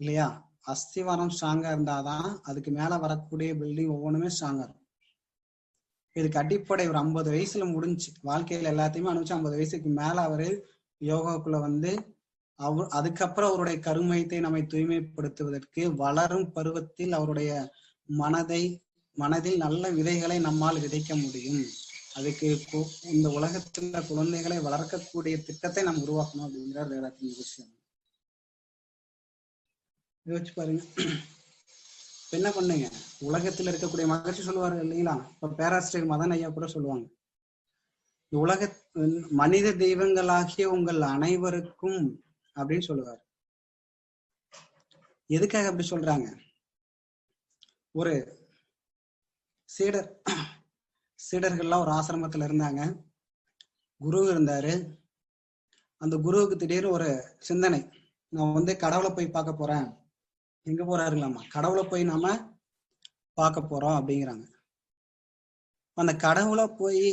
இல்லையா? அஸ்திவாரம் ஸ்ட்ராங்கா இருந்தாதான் அதுக்கு மேல வரக்கூடிய பில்டிங் ஒவ்வொன்றுமே ஸ்ட்ராங்கா இருக்கும். இதுக்கு அடிப்படை ஒரு 50 வயசுல முடிஞ்சு வாழ்க்கையில எல்லாத்தையுமே அனுப்பிச்சு 50 வயசுக்கு மேல அவரு யோகாக்குள்ள வந்து அதுக்கப்புறம் அவருடைய கருமையத்தை நம்மை தூய்மைப்படுத்துவதற்கு வளரும் பருவத்தில் அவருடைய மனதில் நல்ல விதைகளை நம்மால் விதைக்க முடியும். அதுக்கு இந்த உலகத்துல குழந்தைகளை வளர்க்கக்கூடிய திட்டத்தை நாம் உருவாக்கணும் அப்படிங்கிற வேதாத்ரி மகர்ஷி. யோசிச்சு பாருங்க. என்ன பண்ணுங்க, உலகத்துல இருக்கக்கூடிய மகர்ஷி சொல்லுவாரு இல்லைங்களா, இப்ப பேராசிரியர் மதன் ஐயா கூட சொல்லுவாங்க, உலக மனித தெய்வங்களாகிய உங்கள் அனைவருக்கும் அப்படின்னு சொல்லுவார். எதுக்காக அப்படி சொல்றாங்க? ஒரு சீடர்கள்லாம் ஒரு ஆசிரமத்துல இருந்தாங்க, குரு இருந்தாரு. அந்த குருவுக்கு திடீர்னு ஒரு சிந்தனை, நான் வந்து கடவுளை போய் பார்க்க போறேன். எங்க போறாருங்களாமா? கடவுளை போய் நாம பார்க்க போறோம் அப்படிங்கிறாங்க. அந்த கடவுளை போய்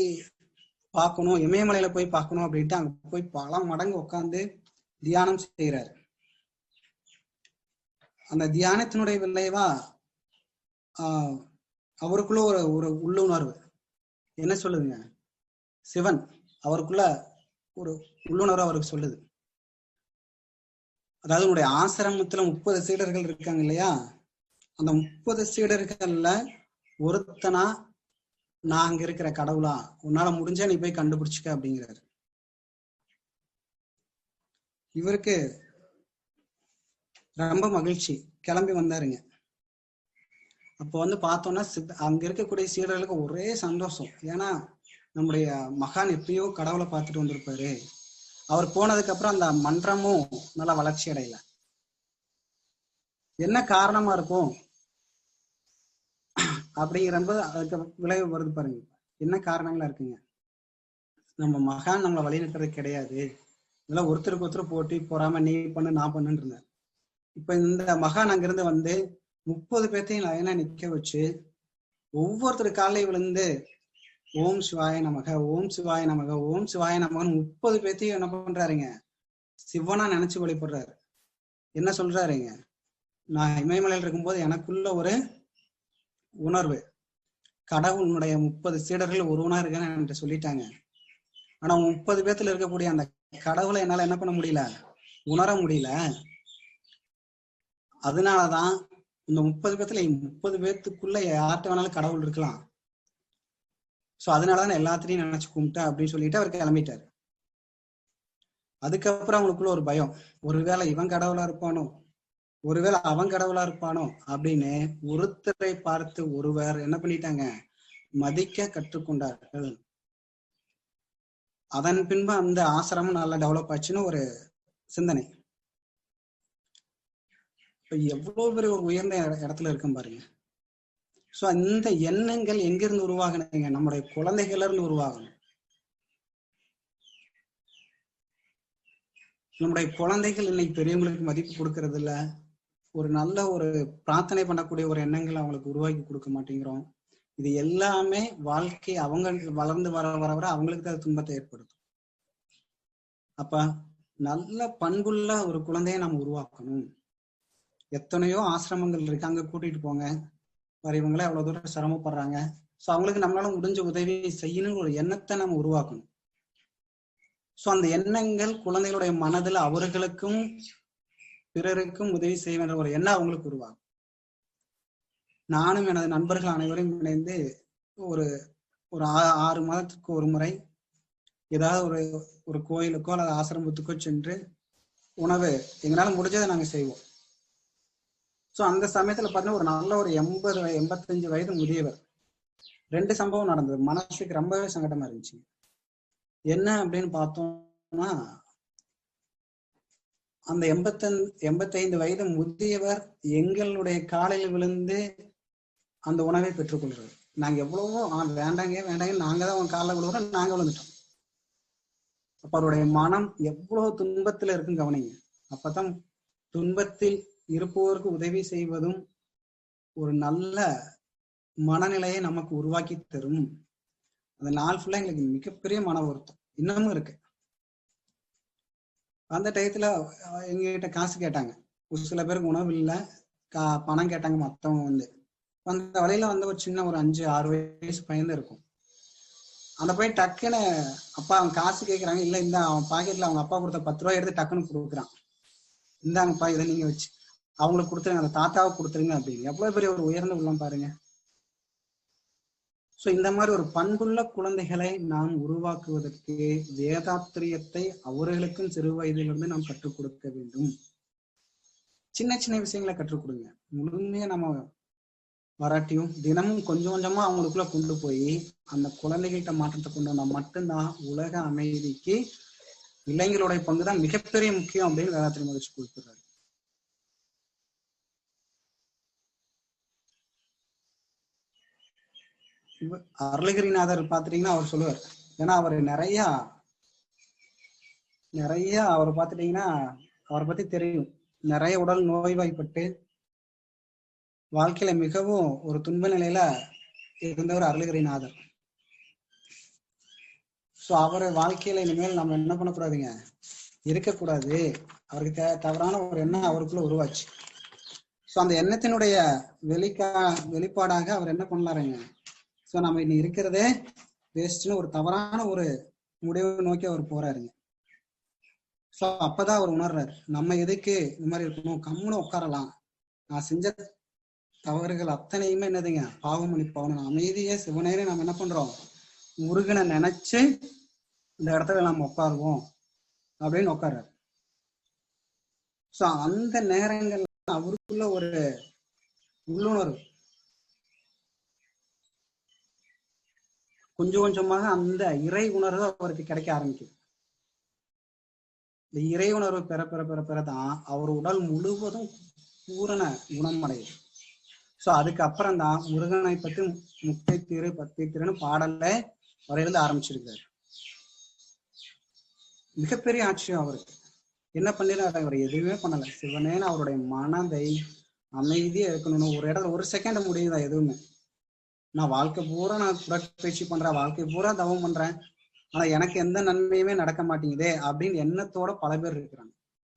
பார்க்கணும், இமயமலையில போய் பார்க்கணும் அப்படின்ட்டு அங்க போய் பல மடங்கு உட்காந்து தியானம் செய்யறாரு. அந்த தியானத்தினுடைய விளைவா அவருக்குள்ள ஒரு உள்ளுணர்வு என்ன சொல்லுதுங்க, சிவன் அவருக்குள்ள ஒரு உள்ளுணர்வு அவருக்கு சொல்லுது. அதாவது உன்னுடைய ஆசிரமத்துல 30 சீடர்கள் இருக்காங்க இல்லையா, அந்த 30 சீடர்கள்ல ஒருத்தனா நான் அங்க இருக்கிற கடவுளா, உன்னால முடிஞ்சா நீ போய் கண்டுபிடிச்சுக்க அப்படிங்கிறாரு. இவருக்கு ரொம்ப மகிழ்ச்சி, கிளம்பி வந்தாருங்க. அப்போ வந்து பார்த்தோம்னா அங்க இருக்கக்கூடிய சீடர்களுக்கு ஒரே சந்தோஷம். ஏன்னா நம்முடைய மகான் எப்பயோ கடவுளை பார்த்துட்டு வந்திருப்பாரு. அவர் போனதுக்கு அப்புறம் அந்த மன்றமும் நல்லா வளர்ச்சி அடையல. என்ன காரணமா இருக்கும் அப்படிங்கிறபோது அதுக்கு விளைவு வருது பாருங்க. என்ன காரணங்களா இருக்குங்க? நம்ம மகான் நம்மளை வழிநடத்துறது கிடையாது, இதெல்லாம் ஒருத்தருக்கு ஒருத்தர் போட்டி போறாம நீ பண்ணு நான் பண்ணுன்னு இருந்தார். இப்ப இந்த மகான் அங்கிருந்து வந்து 30 பேர்த்தையும் லைனா நிக்க வச்சு ஒவ்வொருத்தர் காலையை விழுந்து ஓம் சிவாய நமக, ஓம் சிவாய நமக, ஓம் சிவாய நமகன்னு 30 பேர்த்தையும் என்ன பண்றாருங்க, சிவனா நினைச்சு வழிபடுறாரு. என்ன சொல்றாருங்க, நான் இமயமலையில் இருக்கும்போது எனக்குள்ள ஒரு உணர்வு, கடவுளுடைய 30 சீடர்கள் ஒருவனா இருக்கேன்னு என்கிட்ட சொல்லிட்டாங்க. ஆனா 30 பேர்த்துல இருக்கக்கூடிய அந்த கடவுளை என்னால என்ன பண்ண முடியல, உணர முடியல. அதனாலதான் இந்த 30 பேர்த்துல 30 பேர்த்துக்குள்ள யார்கிட்ட வேணாலும் கடவுள் இருக்கலாம். சோ அதனாலதான் எல்லாத்தையும் நினைச்சு கும்பிட்டேன் அப்படின்னு சொல்லிட்டு அவர் கிளம்பிட்டாரு. அதுக்கப்புறம் அவங்களுக்குள்ள ஒரு பயம், ஒருவேளை இவன் கடவுளா இருப்பானோ, ஒருவேளை அவன் கடவுளா இருப்பானோ அப்படின்னு ஒருத்தரை பார்த்து ஒருவர் என்ன பண்ணிட்டாங்க, மதிக்க கற்றுக்கொண்டார்கள். அதன் பின்பு அந்த ஆசிரமம் நல்லா டெவலப் ஆச்சுன்னு ஒரு சிந்தனை. இப்ப எவ்வளவு பெரிய ஒரு உயர்ந்த இடத்துல இருக்கும் பாருங்க. சோ இந்த எண்ணங்கள் எங்கிருந்து உருவாகணுங்க, நம்முடைய குழந்தைகள்ல இருந்து உருவாகணும். நம்முடைய குழந்தைகள் இன்னைக்கு பெரியவங்களுக்கு மதிப்பு கொடுக்கறது இல்ல, ஒரு நல்ல ஒரு பிரார்த்தனை பண்ணக்கூடிய ஒரு எண்ணங்கள் அவங்களுக்கு உருவாக்கி கொடுக்க மாட்டேங்கிறோம். இது எல்லாமே வாழ்க்கை அவங்க வளர்ந்து வர அவங்களுக்கு தான் துன்பத்தை ஏற்படுத்தும். அப்ப நல்ல பண்புள்ள ஒரு குழந்தையை நாம் உருவாக்கணும். எத்தனையோ ஆசிரமங்கள் இருக்கு, அங்க கூட்டிட்டு போங்க. வேற இவங்களே அவ்வளவு தூரம் சிரமப்படுறாங்க. ஸோ அவங்களுக்கு நம்மளால முடிஞ்ச உதவி செய்யணும்னு ஒரு எண்ணத்தை நம்ம உருவாக்கணும். ஸோ அந்த எண்ணங்கள் குழந்தைகளுடைய மனதில் அவர்களுக்கும் பிறருக்கும் உதவி செய்ய வேண்டிய ஒரு எண்ணம் அவங்களுக்கு உருவாகும். நானும் எனது நண்பர்கள் அனைவரும் இணைந்து ஒரு ஒரு 6 மாதத்துக்கு ஒரு முறை ஏதாவது ஒரு கோயிலுக்கோ அல்லது ஆசிரமத்துக்கோ சென்று உணவு எங்களால முடிஞ்சதை நாங்க செய்வோம். ஸோ அந்த சமயத்துல பார்த்தீங்கன்னா ஒரு நல்ல ஒரு 85 வயது முதியவர் 2 சம்பவம் நடந்தது. மனசுக்கு ரொம்பவே சங்கடமா இருந்துச்சு. என்ன அப்படின்னு பார்த்தோம்னா, அந்த 85 வயது முதியவர் எங்களுடைய காலையில் விழுந்து அந்த உணவை பெற்றுக்கொள்றது. நாங்க எவ்வளவோ வேண்டாங்க நாங்க தான் அவங்க காலைல விழுவுறோம், நாங்க விழுந்துட்டோம். அப்ப அவருடைய மனம் எவ்வளவு துன்பத்துல இருக்குன்னு கவனிங்க. அப்பதான் துன்பத்தில் இருப்பவருக்கு உதவி செய்வதும் ஒரு நல்ல மனநிலையை நமக்கு உருவாக்கி தரும். அந்த நாள் ஃபுல்லா எங்களுக்கு மிகப்பெரிய மன வருத்தம் இன்னமும் இருக்கு. அந்த டயத்துல எங்ககிட்ட காசு கேட்டாங்க. ஒரு சில பேருக்கு உணவு இல்லை, பணம் கேட்டாங்க. மத்தவங்க அந்த வழியில ஒரு சின்ன ஒரு 5-6 வயசு பையன் இருக்கும். அந்த போய் டக்குன்னு அப்பா அவன் காசு கேட்கறாங்க. இல்ல இந்த அவன் பாக்கெட்ல அவங்க அப்பா கொடுத்த 10 ரூபாய் எடுத்து டக்குன்னு கொடுக்குறான். இந்தாங்கப்பா இதை நீங்க வச்சு அவங்களுக்கு கொடுத்துருங்க, அந்த தாத்தாவுக்கு கொடுத்துருங்க அப்படின்னு. எவ்வளவு பெரிய ஒரு உயர்ந்த உள்ளம் பாருங்க. சோ இந்த மாதிரி ஒரு பண்புள்ள குழந்தைகளை நாம் உருவாக்குவதற்கு வேதாத்திரியத்தை அவர்களுக்கும் சிறு வயதிலிருந்து நாம் கற்றுக் கொடுக்க வேண்டும். சின்ன சின்ன விஷயங்களை கற்றுக் கொடுங்க. முழுமையா நம்ம வராட்டியும் தினமும் கொஞ்சம் கொஞ்சமா அவங்களுக்குள்ள கொண்டு போய் அந்த குழந்தைகள்கிட்ட மாற்றத்தை கொண்டு வந்தா மட்டும்தான் உலக அமைதிக்கு இளைஞர்களுடைய பங்குதான் மிகப்பெரிய முக்கியம் அப்படின்னு வேதாத்திரி மகிழ்ச்சி கொடுத்துறாரு. அருளகிரிநாதர் பாத்துட்டீங்கன்னா அவர் சொல்லுவார். ஏன்னா அவர் நிறைய அவர் பாத்துட்டீங்கன்னா அவரை பத்தி தெரியும். நிறைய உடல் நோய்வாய்ப்பட்டு வாழ்க்கையில மிகவும் ஒரு துன்ப நிலையில இருந்தவர் அருளகிரிநாதர். சோ அவர் வாழ்க்கையில இனிமேல் நம்ம என்ன பண்ணக்கூடாதுங்க, இருக்கக்கூடாது. அவருக்கு தவறான ஒரு எண்ணம் அவருக்குள்ள உருவாச்சு. சோ அந்த எண்ணத்தினுடைய வெளிப்பாடாக அவர் என்ன பண்ணலாருங்க, சோ நம்ம இன்னும் இருக்கிறதே வேஸ்ட்னு ஒரு தவறான ஒரு முடிவை நோக்கி அவர் போறாருங்க. சோ அப்பதான் அவர் உணர்றாரு, நம்ம எதுக்கு இந்த மாதிரி இருக்கணும், கம்முன்னு உட்காரலாம். நான் செஞ்ச தவறுகள் அத்தனையுமே என்னதுங்க, பாவமணி பாவன அமைதியே சிவனேன்னு நம்ம என்ன பண்றோம், முருகனை நினைச்சு இந்த இடத்துல நம்ம உட்காருவோம் அப்படின்னு உட்கார்றாரு. சோ அந்த நேரங்கள்ல அவருக்குள்ள ஒரு உள்ளுணர்வு கொஞ்சம் கொஞ்சமாக அந்த இறை உணர்வு அவருக்கு கிடைக்க ஆரம்பிக்குது. இந்த இறை உணர்வு பெற பெற பெற பெறதான் அவர் உடல் முழுவதும் பூரண குணம் அடையுது. சோ அதுக்கப்புறம் தான் முருகனை பத்தி 30 திரு 10 திருன்னு பாடல்ல அவர் எழுத ஆரம்பிச்சிருக்காரு. மிகப்பெரிய ஆச்சரியம் அவருக்கு. என்ன பண்ணிடுறாரு, அவர் எதுவுமே பண்ணல. சிவனேன்னு அவருடைய மனதை அமைதியா இருக்கணும்னு ஒரு இடத்துல ஒரு செகண்ட் முடியுதா எதுவுமே. நான் வாழ்க்கை பூரா நான் உடற்பயிற்சி பண்றேன், வாழ்க்கை பூரா தவம் பண்றேன், ஆனா எனக்கு எந்த நன்மையுமே நடக்க மாட்டேங்குதே அப்படின்னு எண்ணத்தோட பல பேர் இருக்கிறாங்க.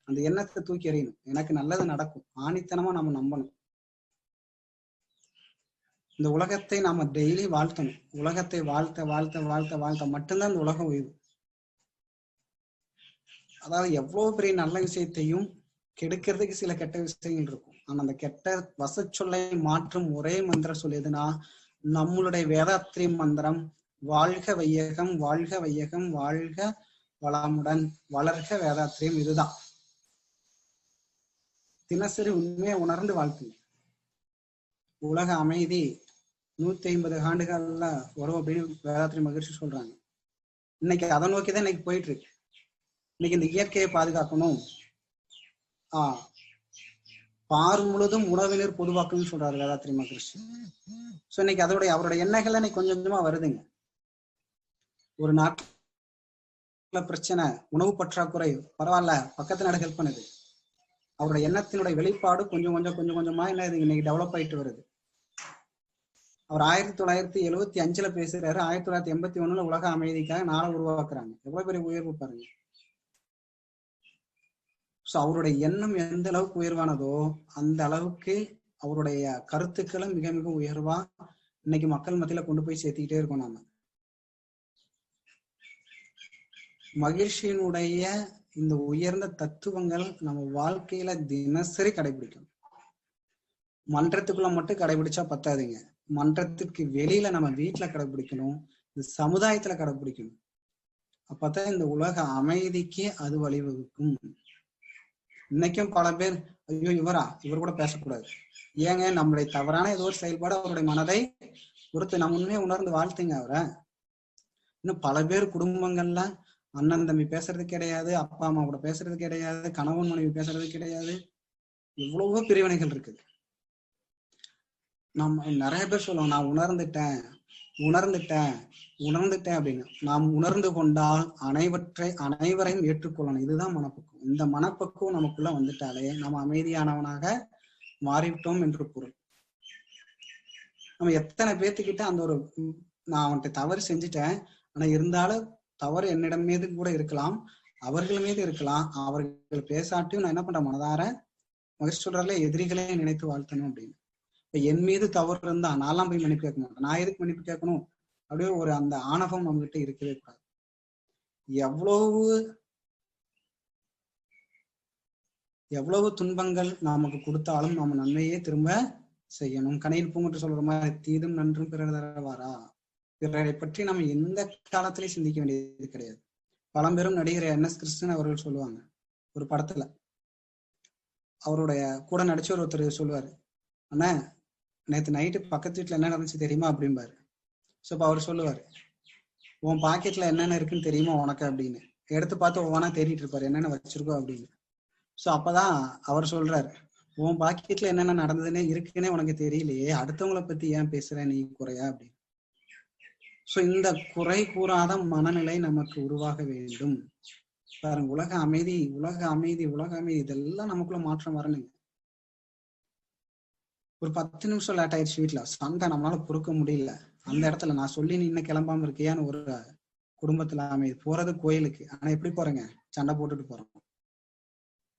அந்த எண்ணத்தை தூக்கி எறியணும். எனக்கு நல்லது நடக்கும் ஆணித்தனமா நம்ம நம்பணும். இந்த உலகத்தை நாம டெய்லி வாழ்த்தணும். உலகத்தை வாழ்த்த வாழ்த்த வாழ்த்த வாழ்த்த மட்டும்தான் இந்த உலகம் உயர்வு. அதாவது எவ்வளவு பெரிய நல்ல விஷயத்தையும் கெடுக்கிறதுக்கு சில கெட்ட விஷயங்கள் இருக்கும். ஆனா அந்த கெட்ட வசச்சொல்லை மாற்றும் ஒரே மந்திரம் சொல்லியதுன்னா நம்மளுடைய வேதாத்திரி மந்திரம், வாழ்க வையகம் வாழ்க வையகம் வாழ்க வளமுடன் வளர்க வேதாத்திரியம். இதுதான் தினசரி உண்மையை உணர்ந்து வாழ்த்துங்க. உலக அமைதி 150 ஆண்டுகள்ல வரும் அப்படின்னு வேதாத்திரி மகிழ்ச்சி சொல்றாங்க. இன்னைக்கு அதை நோக்கிதான் இன்னைக்கு போயிட்டு இருக்கு. இன்னைக்கு இந்த இயற்கையை பாதுகாக்கணும், பார் முழுதும் உணவினர் பொதுவாக்கணும்னு சொல்றாரு வேதாத்திரி மகிழ்ச்சி. சோ இன்னைக்கு அவருடைய எண்ணங்கள் இன்னைக்கு கொஞ்சம் கொஞ்சமா வருதுங்க. ஒரு நாட்டுல பிரச்சனை, உணவு பற்றாக்குறை, பரவாயில்ல பக்கத்து நாடு ஹெல்ப் பண்ணுது. அவருடைய எண்ணத்தினுடைய வெளிப்பாடு கொஞ்சம் கொஞ்சமா என்ன இன்னைக்கு டெவலப் ஆயிட்டு வருது. அவர் 1975 பேசுறாரு, 1981 உலக அமைதிக்காக நாளை உருவாக்குறாங்க. எவ்வளவு பெரிய உயர்வு பாருங்க. ஸோ அவருடைய எண்ணம் எந்த அளவுக்கு உயர்வானதோ அந்த அளவுக்கு அவருடைய கருத்துக்களும் மிக மிக உயர்வா இன்னைக்கு மக்கள் மத்தியில கொண்டு போய் சேர்த்துக்கிட்டே இருக்கோம். நாம மகிழ்ச்சியினுடைய இந்த உயர்ந்த தத்துவங்கள் நம்ம வாழ்க்கையில தினசரி கடைபிடிக்கணும். மன்றத்துக்குள்ள மட்டும் கடைபிடிச்சா பத்தாதுங்க, மன்றத்துக்கு வெளியில நம்ம வீட்டுல கடைபிடிக்கணும், இந்த சமுதாயத்துல கடைபிடிக்கணும். அப்பதான் இந்த உலக அமைதிக்கு அது வழிவகுக்கும். இன்னைக்கும் பல பேர் ஐயோ இவர் கூட பேசக்கூடாது, ஏங்க நம்மளுடைய தவறான ஏதோ ஒரு செயல்பாடு அவருடைய மனதை பொறுத்து நம்ம உண்மையை உணர்ந்து வாழ்த்துங்க அவரை. இன்னும் பல பேர் குடும்பங்கள்ல அண்ணன் தம்பி பேசுறது கிடையாது, அப்பா அம்மா கூட பேசுறது கிடையாது, கணவன் மனைவி பேசுறது கிடையாது, எவ்வளவோ பிரிவினைகள் இருக்குது. நம்ம நிறைய பேர் சொல்லுவோம் நான் உணர்ந்துட்டேன் அப்படின்னு. நாம் உணர்ந்து கொண்டால் அனைவரையும் ஏற்றுக்கொள்ளணும். இதுதான் மனப்பக்குவம். இந்த மனப்பக்குவம் நமக்குள்ள வந்துட்டாலே நம்ம அமைதியானவனாக மாறிவிட்டோம் என்று பொருள். நம்ம எத்தனை பேர்த்துக்கிட்ட அந்த ஒரு நான் அவன்கிட்ட தவறு செஞ்சுட்டேன், ஆனா இருந்தாலும் தவறு என்னிடம் மீது கூட இருக்கலாம், அவர்கள் மீது இருக்கலாம், அவர்கள் பேசாட்டியும் நான் என்ன பண்றேன், மனதார மகிழ்ச்சி சொல்றாருல எதிரிகளே நினைத்து வாழ்த்தணும் அப்படின்னு. இப்ப என் மீது தவறு இருந்தா நான்லாம் போய் மன்னிப்பு கேட்க மாட்டேன், நான் எதுக்கு மன்னிப்பு கேட்கணும் அப்படியே ஒரு அந்த ஆணவம் நம்ம கிட்ட இருக்கவே கூடாது. எவ்வளவு துன்பங்கள் நமக்கு கொடுத்தாலும் நம்ம நன்மையே திரும்ப செய்யணும். கணையில் பூங்கன்று சொல்ற மாதிரி தீதும் நன்றும் பிறர் தரவாரா. பிறரை பற்றி நம்ம எந்த காலத்திலையும் சிந்திக்க வேண்டியது கிடையாது. பழம்பெரும் நடிகர் NS கிருஷ்ணன் அவர்கள் சொல்லுவாங்க, ஒரு படத்துல அவருடைய கூட நடிச்ச ஒருத்தர் சொல்லுவாரு, அண்ணா நேற்று நைட்டு பக்கத்து வீட்டுல என்ன நடந்துச்சு தெரியுமா அப்படிம்பாரு. ஸோ இப்போ அவர் சொல்லுவாரு, உன் பாக்கெட்ல என்னென்ன இருக்குன்னு தெரியுமா உனக்கு அப்படின்னு எடுத்து பார்த்து ஒவ்வொன்னா தேடிட்டு இருப்பாரு என்னென்ன வச்சிருக்கோம் அப்படின்னு. ஸோ அப்பதான் அவர் சொல்றாரு, உன் பாக்கெட்ல என்னென்ன நடந்ததுன்னே இருக்குன்னே உனக்கு தெரியலையே, அடுத்தவங்களை பத்தி ஏன் பேசுற நீ குறையா அப்படின்னு. ஸோ இந்த குறை கூறாத மனநிலை நமக்கு உருவாக வேண்டும். பாருங்க, உலக அமைதி இதெல்லாம் நமக்குள்ள மாற்றம் வரணுங்க. ஒரு 10 நிமிஷம் லேட் ஆயிடுச்சு, வீட்டுல சண்டை நம்மளால பொறுக்க முடியல, அந்த இடத்துல நான் சொல்லி நீ இன்னும் கிளம்பாம இருக்கியான்னு ஒரு குடும்பத்துல அமைதி. போறது கோயிலுக்கு, ஆனா எப்படி போறேங்க, சண்டை போட்டுட்டு போறோம்.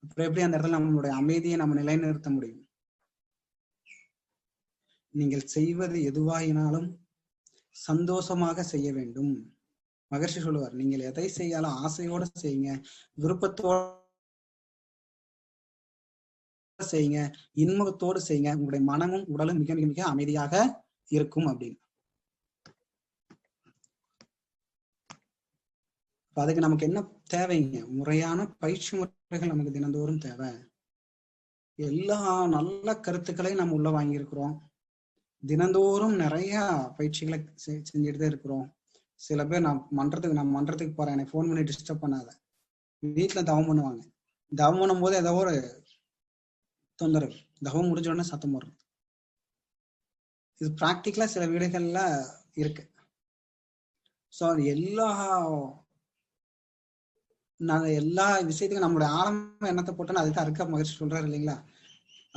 அப்புறம் எப்படி அந்த இடத்துல நம்மளுடைய அமைதியை நம்ம நிலைநிறுத்த முடியும்? நீங்கள் செய்வது எதுவாயினாலும் சந்தோஷமாக செய்ய வேண்டும். மகர்ஷி சொல்லுவார், நீங்கள் எதை செய்யாலும் ஆசையோட செய்யுங்க, விருப்பத்தோட செய்யுங்க, இன்முகத்தோடு செய்யுங்க, உங்களுடைய மனமும் உடலும் மிக மிக மிக அமைதியாக இருக்கும் அப்படின்னு. அதுக்கு நமக்கு என்ன தேவைங்க, முறையான பயிற்சி முறைகள் நமக்கு தினந்தோறும் தேவை. எல்லா நல்ல கருத்துக்களையும் நம்ம உள்ள வாங்கியிருக்கிறோம், தினந்தோறும் நிறைய பயிற்சிகளை செஞ்சுட்டு இருக்கிறோம். சில பேர் நான் மன்றத்துக்கு போறேன், எனக்கு ஃபோன் பண்ணி டிஸ்டர்ப் பண்ணாத, வீட்டுல தவம் பண்ணுவாங்க, தவம் பண்ணும் போது ஏதோ ஒரு தொந்தரவு, தவம் முடிஞ்ச உடனே சத்தம் போடுறது. இது பிராக்டிக்கலா சில வீடுகள்ல இருக்கு. ஸோ அது எல்லா விஷயத்துக்கும் நம்மளுடைய ஆரம்ப எண்ணத்தை போட்டோன்னு அதுக்கு அறுக்க மகிழ்ச்சி சொல்றாரு இல்லைங்களா.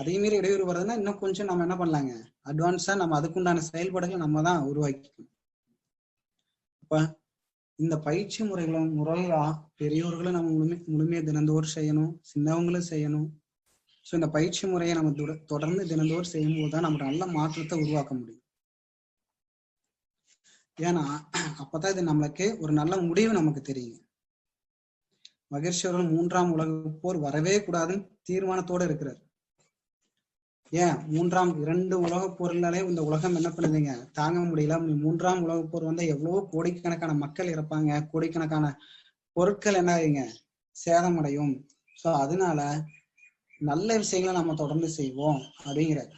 அதே மீறி இடையூறு வருதுன்னா இன்னும் கொஞ்சம் நம்ம என்ன பண்ணலாங்க, அட்வான்ஸா நம்ம அதுக்குண்டான செயல்பாடுகளை நம்ம தான் உருவாக்கிக்கணும். அப்ப இந்த பயிற்சி முறைகளா பெரியோர்களும் நம்ம முழுமையா தினந்தோறும் செய்யணும், சின்னவங்களும் செய்யணும். ஸோ இந்த பயிற்சி முறையை நம்ம தொடர்ந்து தினந்தோறும் செய்யும் போதுதான் நம்ம நல்ல மாற்றத்தை உருவாக்க முடியும். ஏன்னா அப்பதான் இது நம்மளுக்கு ஒரு நல்ல முடிவு நமக்கு தெரியும். மகிழ்ச்சி அவர்கள் 3ஆம் உலக போர் வரவே கூடாதுன்னு தீர்மானத்தோடு இருக்கிறார். ஏன் 2 உலக போர்னாலே இந்த உலகம் என்ன பண்ணுதுங்க, தாங்க முடியல. 3ஆம் உலக போர் வந்தா எவ்வளவோ கோடிக்கணக்கான மக்கள் இறப்பாங்க, கோடிக்கணக்கான பொருட்கள் என்ன ஆகுங்க, சேதமடையும். ஸோ அதனால நல்ல விஷயங்களை நம்ம தொடர்ந்து செய்வோம் அப்படிங்கிறார்.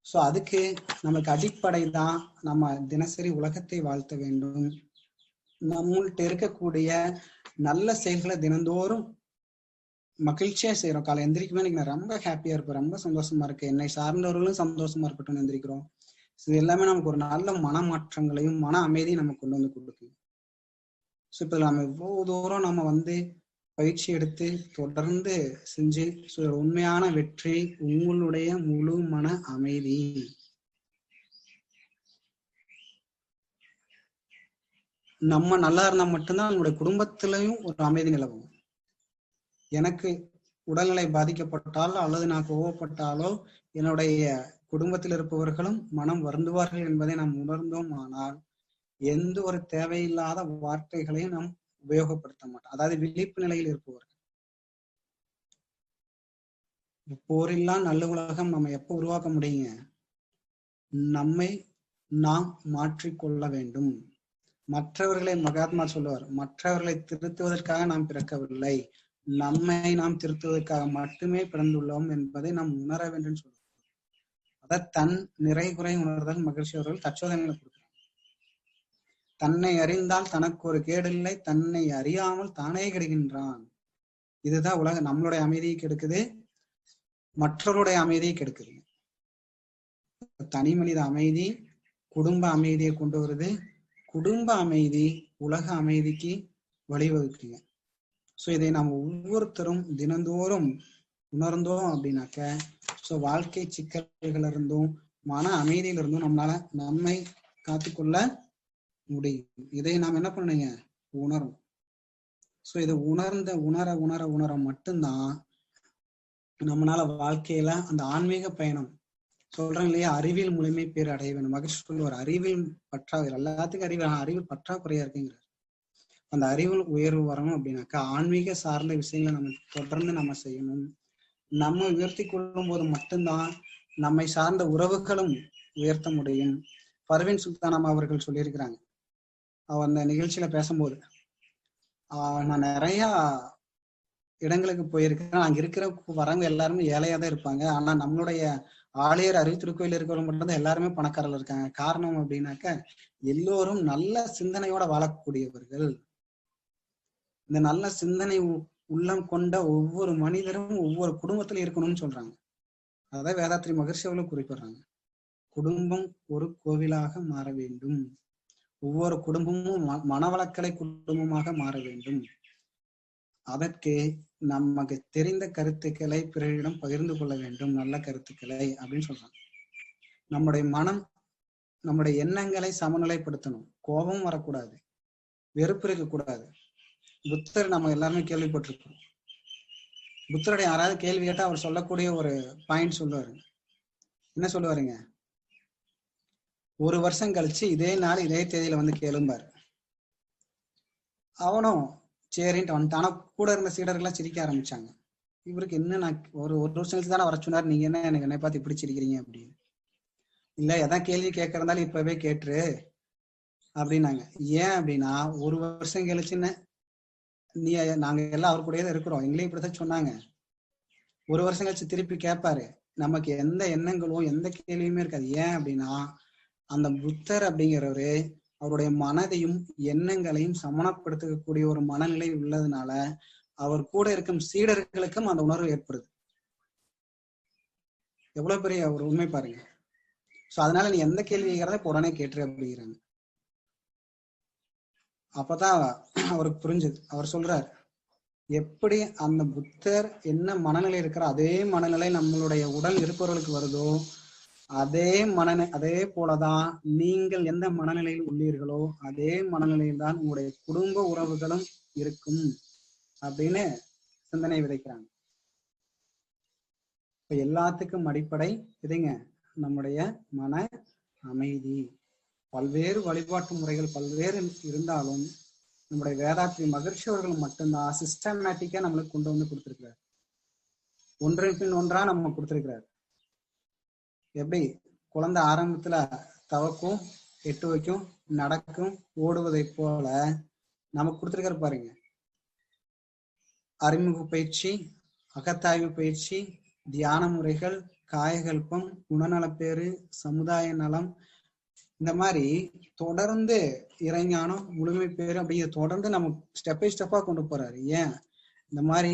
ஸோ அதுக்கு நமக்கு அடிப்படை தான் நம்ம தினசரி உலகத்தை வாழ்த்த வேண்டும். நம்மள்கிட்ட இருக்கக்கூடிய நல்ல செயல்களை தினந்தோறும் மகிழ்ச்சியா செய்யறோம். காலை எந்திரிக்குமே இன்னைக்கு நான் ரொம்ப ஹாப்பியா இருப்பேன், ரொம்ப சந்தோஷமா இருக்கு, என்னை சார்ந்தவர்களும் சந்தோஷமா இருக்கட்டும் எந்திரிக்கிறோம். இது எல்லாமே நமக்கு ஒரு நல்ல மனமாற்றங்களையும் மன அமைதியும் நமக்கு கொண்டு வந்து கொடுக்கும். ஸோ இப்ப நம்ம எவ்வளவு தூரம் நம்ம பயிற்சி எடுத்து தொடர்ந்து செஞ்சு உண்மையான வெற்றி உங்களுடைய முழு மன அமைதி. நம்ம நல்லா இருந்தா மட்டும்தான் நம்மளுடைய குடும்பத்திலையும் ஒரு அமைதி நிலவும். எனக்கு உடல்நிலை பாதிக்கப்பட்டால் அல்லது நான் கோவப்பட்டாலோ என்னுடைய குடும்பத்தில் இருப்பவர்களும் மனம் வருந்துவார்கள் என்பதை நாம் உணர்ந்தோம். ஆனால் எந்த ஒரு தேவையில்லாத வார்த்தைகளையும் நாம் உபயோகப்படுத்த மாட்டோம். அதாவது விழிப்பு நிலையில் இருப்பவர்கள். போரில்லா நல்ல உலகம் நம்ம எப்ப உருவாக்க முடியுங்க? நம்மை நாம் மாற்றிக்கொள்ள வேண்டும். மற்றவர்களை, மகாத்மா சொல்லுவார், மற்றவர்களை திருத்துவதற்காக நாம் பிறக்கவில்லை, நம்மை நாம் திருத்துவதற்காக மட்டுமே பிறந்துள்ளோம் என்பதை நாம் உணர வேண்டும் சொல்லுவார். அத தன் நிறை குறை உணர்தல் மகிழ்ச்சி அவர்கள் தற்சோதனைகளை கொடுக்கிறார். தன்னை அறிந்தால் தனக்கு ஒரு கேடு இல்லை, தன்னை அறியாமல் தானே கெடுகின்றான். இதுதான் உலகம். நம்மளுடைய அமைதியை கெடுக்குது, மற்றவருடைய அமைதியை கெடுக்குது. தனி மனித அமைதி குடும்ப அமைதியை கொண்டு வருது, குடும்ப அமைதி உலக அமைதிக்கு வழிவகுக்குங்க. ஸோ இதை நாம் ஒவ்வொருத்தரும் தினந்தோறும் உணர்ந்தோம் அப்படின்னாக்க ஸோ வாழ்க்கை சிக்கல்கள் இருந்தும் மன அமைதியிலிருந்தும் நம்மளால நம்மை காத்துக்கொள்ள முடியும். இதை நாம் என்ன பண்ணுங்க? உணரும். ஸோ இதை உணர உணர உணர மட்டும்தான் நம்மளால வாழ்க்கையில அந்த ஆன்மீக பயணம் சொல்றாங்க இல்லையா, அறிவியல் முழுமை பேர் அடைய வேண்டும். மகிழ்ச்சி சொல்லுவார், அறிவியல் பற்றாக்குறை, எல்லாத்துக்கும் அறிவியல் பற்றாக்குறையா இருக்குங்கிறார். அந்த அறிவு உயர்வு வரணும் அப்படின்னாக்கா ஆன்மீக சார்ந்த விஷயங்களை நம்ம தொடர்ந்து நம்ம செய்யணும். நம்ம உயர்த்தி கொள்ளும் போது மட்டும்தான் நம்மை சார்ந்த உறவுகளும் உயர்த்த முடியும். பர்வீன் சுல்தான் அவர்கள் சொல்லியிருக்கிறாங்க, அவர் அந்த நிகழ்ச்சியில பேசும்போது, நான் நிறைய இடங்களுக்கு போயிருக்கேன், அங்க இருக்கிற வரவங்க எல்லாருமே ஏழையா தான் இருப்பாங்க, ஆனா நம்மளுடைய ஆலயர் அறிவு திருக்கோயில் இருக்கிறவங்க மட்டும்தான் எல்லாருமே பணக்காரர்கள் இருக்காங்க. காரணம் அப்படின்னாக்க எல்லோரும் நல்ல சிந்தனையோட வாழக்கூடியவர்கள். இந்த நல்ல சிந்தனை உள்ளம் கொண்ட ஒவ்வொரு மனிதரும் ஒவ்வொரு குடும்பத்துல இருக்கணும்னு சொல்றாங்க. அதான் வேதாத்ரி மகர்ஷி அவர்களும் குறிப்பிடுறாங்க. குடும்பம் ஒரு கோவிலாக மாற வேண்டும், ஒவ்வொரு குடும்பமும் மனவளக்கலை குடும்பமாக மாற வேண்டும். அதற்கு நமக்கு தெரிந்த கருத்துக்களை பிறரிடம் பகிர்ந்து கொள்ள வேண்டும், நல்ல கருத்துக்களை அப்படின்னு சொல்றாங்க. நம்முடைய மனம், நம்முடைய எண்ணங்களை சமநிலைப்படுத்தணும். கோபம் வரக்கூடாது, வெறுப்பு இருக்கக்கூடாது. புத்தர் நம்ம எல்லாருமே கேள்விப்பட்டிருக்கோம். புத்தருடைய யாராவது கேள்வி கேட்டா அவர் சொல்லக்கூடிய ஒரு பாயிண்ட் சொல்லுவாரு. என்ன சொல்லுவாருங்க? 1 வருஷம் கழிச்சு இதே நாள் இதே தேதியில வந்து கேளும்பாரு. அவனும் சரின்ட்டு வந்துட்டு. ஆனா கூட இருந்த சீடர்கள்லாம் சிரிக்க ஆரம்பிச்சாங்க. இவருக்கு என்ன, நான் ஒரு வருஷம் கழிச்சு தானே வர சொன்னார், நீங்க என்ன எனக்கு என்னை பார்த்து இப்படி சிரிக்கிறீங்க அப்படின்னு. இல்ல எதான் கேள்வி கேட்கறதாலும் இப்பவே கேட்டுரு அப்படின்னாங்க. ஏன் அப்படின்னா 1 வருஷம் கழிச்சுன்னு நாங்க எல்லாம் அவர் கூடயே தான் இருக்கிறோம், எங்களையும் இப்படித்தான் சொன்னாங்க. 1 வருஷம் கழிச்சு திருப்பி கேட்பாரு, நமக்கு எந்த எண்ணங்களும் எந்த கேள்வியுமே இருக்காது. ஏன் அப்படின்னா அந்த புத்தர் அப்படிங்கிறவரு அவருடைய மனதையும் எண்ணங்களையும் சமணப்படுத்தக்கூடிய ஒரு மனநிலை உள்ளதுனால அவர் கூட இருக்கும் சீடர்களுக்கும் அந்த உணர்வு ஏற்படுது. எவ்வளவு பெரிய ஒரு உண்மை பாருங்க. சோ அதனால நீ எந்த கேள்வி கேட்கறத இப்ப உடனே கேட்டுரு அப்படிங்கிறாங்க. அப்பதான் அவருக்கு புரிஞ்சுது. அவர் சொல்றார், எப்படி அந்த புத்தர் என்ன மனநிலை இருக்கிற அதே மனநிலை நம்மளுடைய உடல் இருப்பவர்களுக்கு வருதோ அதே போலதான் நீங்கள் எந்த மனநிலையில் உள்ளீர்களோ அதே மனநிலையில் தான் உங்களுடைய குடும்ப உறவுகளும் இருக்கும் அப்படின்னு சிந்தனை விதைக்கிறாங்க. இப்ப எல்லாத்துக்கும் அடிப்படை இதுங்க, நம்முடைய மன அமைதி. பல்வேறு வழிபாட்டு முறைகள் பல்வேறு இருந்தாலும் நம்முடைய வேதாத்ரி மகர்ஷி அவர்கள் மட்டும்தான் சிஸ்டமேட்டிக்கா நம்மளுக்கு கொண்டு வந்து கொடுத்திருக்கிறார். ஒன்றின் பின் ஒன்றா நம்ம கொடுத்திருக்கிறார். எப்படி குழந்தை ஆரம்பத்துல தவக்கும், 8 வைக்கும், நடக்கும், ஓடுவதை போல நமக்கு கொடுத்திருக்கிற பாருங்க. அறிமுக பயிற்சி, அகத்தாய்வு பயிற்சி, தியான முறைகள், காயகல்பம், குணநலப்பேறு, சமுதாய நலம், இந்த மாதிரி தொடர்ந்து இறைஞானம், முழுமை பேரு அப்படிங்கிற தொடர்ந்து நம்ம ஸ்டெப் பை ஸ்டெப்பா கொண்டு போறாரு. ஏன் இந்த மாதிரி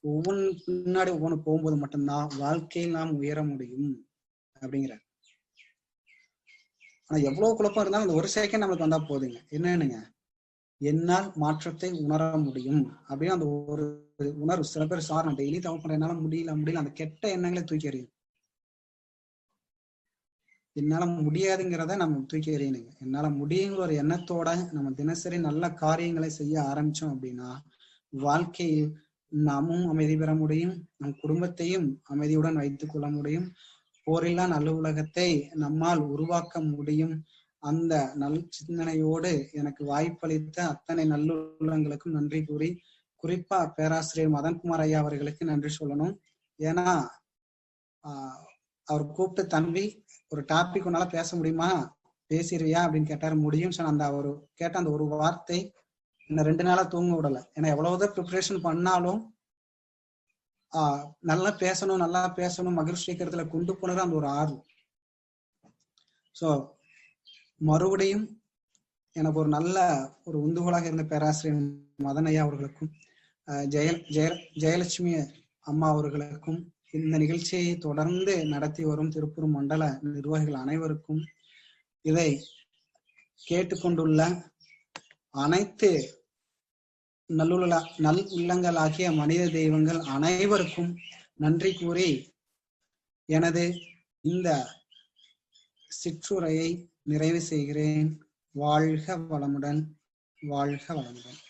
ஒவ்வொன்று பின்னாடி ஒவ்வொன்று போகும்போது மட்டும்தான் வாழ்க்கையில் நாம் உயர முடியும் அப்படிங்கிற. ஆனா எவ்வளவு குழப்பம் இருந்தாலும் அந்த 1 செகண்ட் நம்மளுக்கு வந்தா போதுங்க. என்னன்னுங்க, என்னால் மாற்றத்தை உணர முடியும் அப்படின்னு அந்த ஒரு உணர்வு. சில பேர் சார் நான் டெய்லி தவறு பண்றேன், என்னால முடியல, அந்த கெட்ட எண்ணங்களை தூக்கி எறியும். என்னால முடியாதுங்கிறத நம்ம தூக்கி எறியணுங்க. என்னால முடியுங்கிற ஒரு எண்ணத்தோட நம்ம தினசரி நல்ல காரியங்களை செய்ய ஆரம்பிச்சோம் அப்படின்னா வாழ்க்கையில் நாமும் அமைதி பெற முடியும், நம் குடும்பத்தையும் அமைதியுடன் வைத்துக் கொள்ள முடியும். போரில்லா நல்ல உலகத்தை நம்மால் உருவாக்க முடியும். அந்த நல் சிந்தனையோடு எனக்கு வாய்ப்பளித்த அத்தனை நல்லுள்ளங்களுக்கும் நன்றி கூறி, குறிப்பா பேராசிரியர் மதன்குமார் ஐயா அவர்களுக்கு நன்றி சொல்லணும். ஏன்னா அவர் கூப்பிட்டு, தம்பி ஒரு டாபிக் உன்னால பேச முடியுமா, பேசிடுவியா அப்படின்னு கேட்டாரு. முடியும் சார். அந்த அவர் கேட்ட அந்த ஒரு வார்த்தை என்ன 2 நாளா தூங்க விடல. ஏன்னா எவ்வளவுதான் ப்ரிப்பரேஷன் பண்ணாலும் நல்லா பேசணும் மகிழ்ச்சிக்கிறதுல கொண்டு போனது அந்த ஒரு ஆர்வம். ஸோ மறுபடியும் எனக்கு ஒரு நல்ல ஒரு உந்துகோலாக இருந்த பேராசிரியர் மதனையா அவர்களுக்கும் ஜெயலட்சுமி அம்மா அவர்களுக்கும் இந்த நிகழ்ச்சியை தொடர்ந்து நடத்தி வரும் திருப்பூர் மண்டல நிர்வாகிகள் அனைவருக்கும், இதை கேட்டுக்கொண்டுள்ள அனைத்து நல் உள்ளங்களாகிய மனித தெய்வங்கள் அனைவருக்கும் நன்றி கூறி எனது இந்த சிற்றுரையை நிறைவு செய்கிறேன். வாழ்க வளமுடன், வாழ்க வளமுடன்.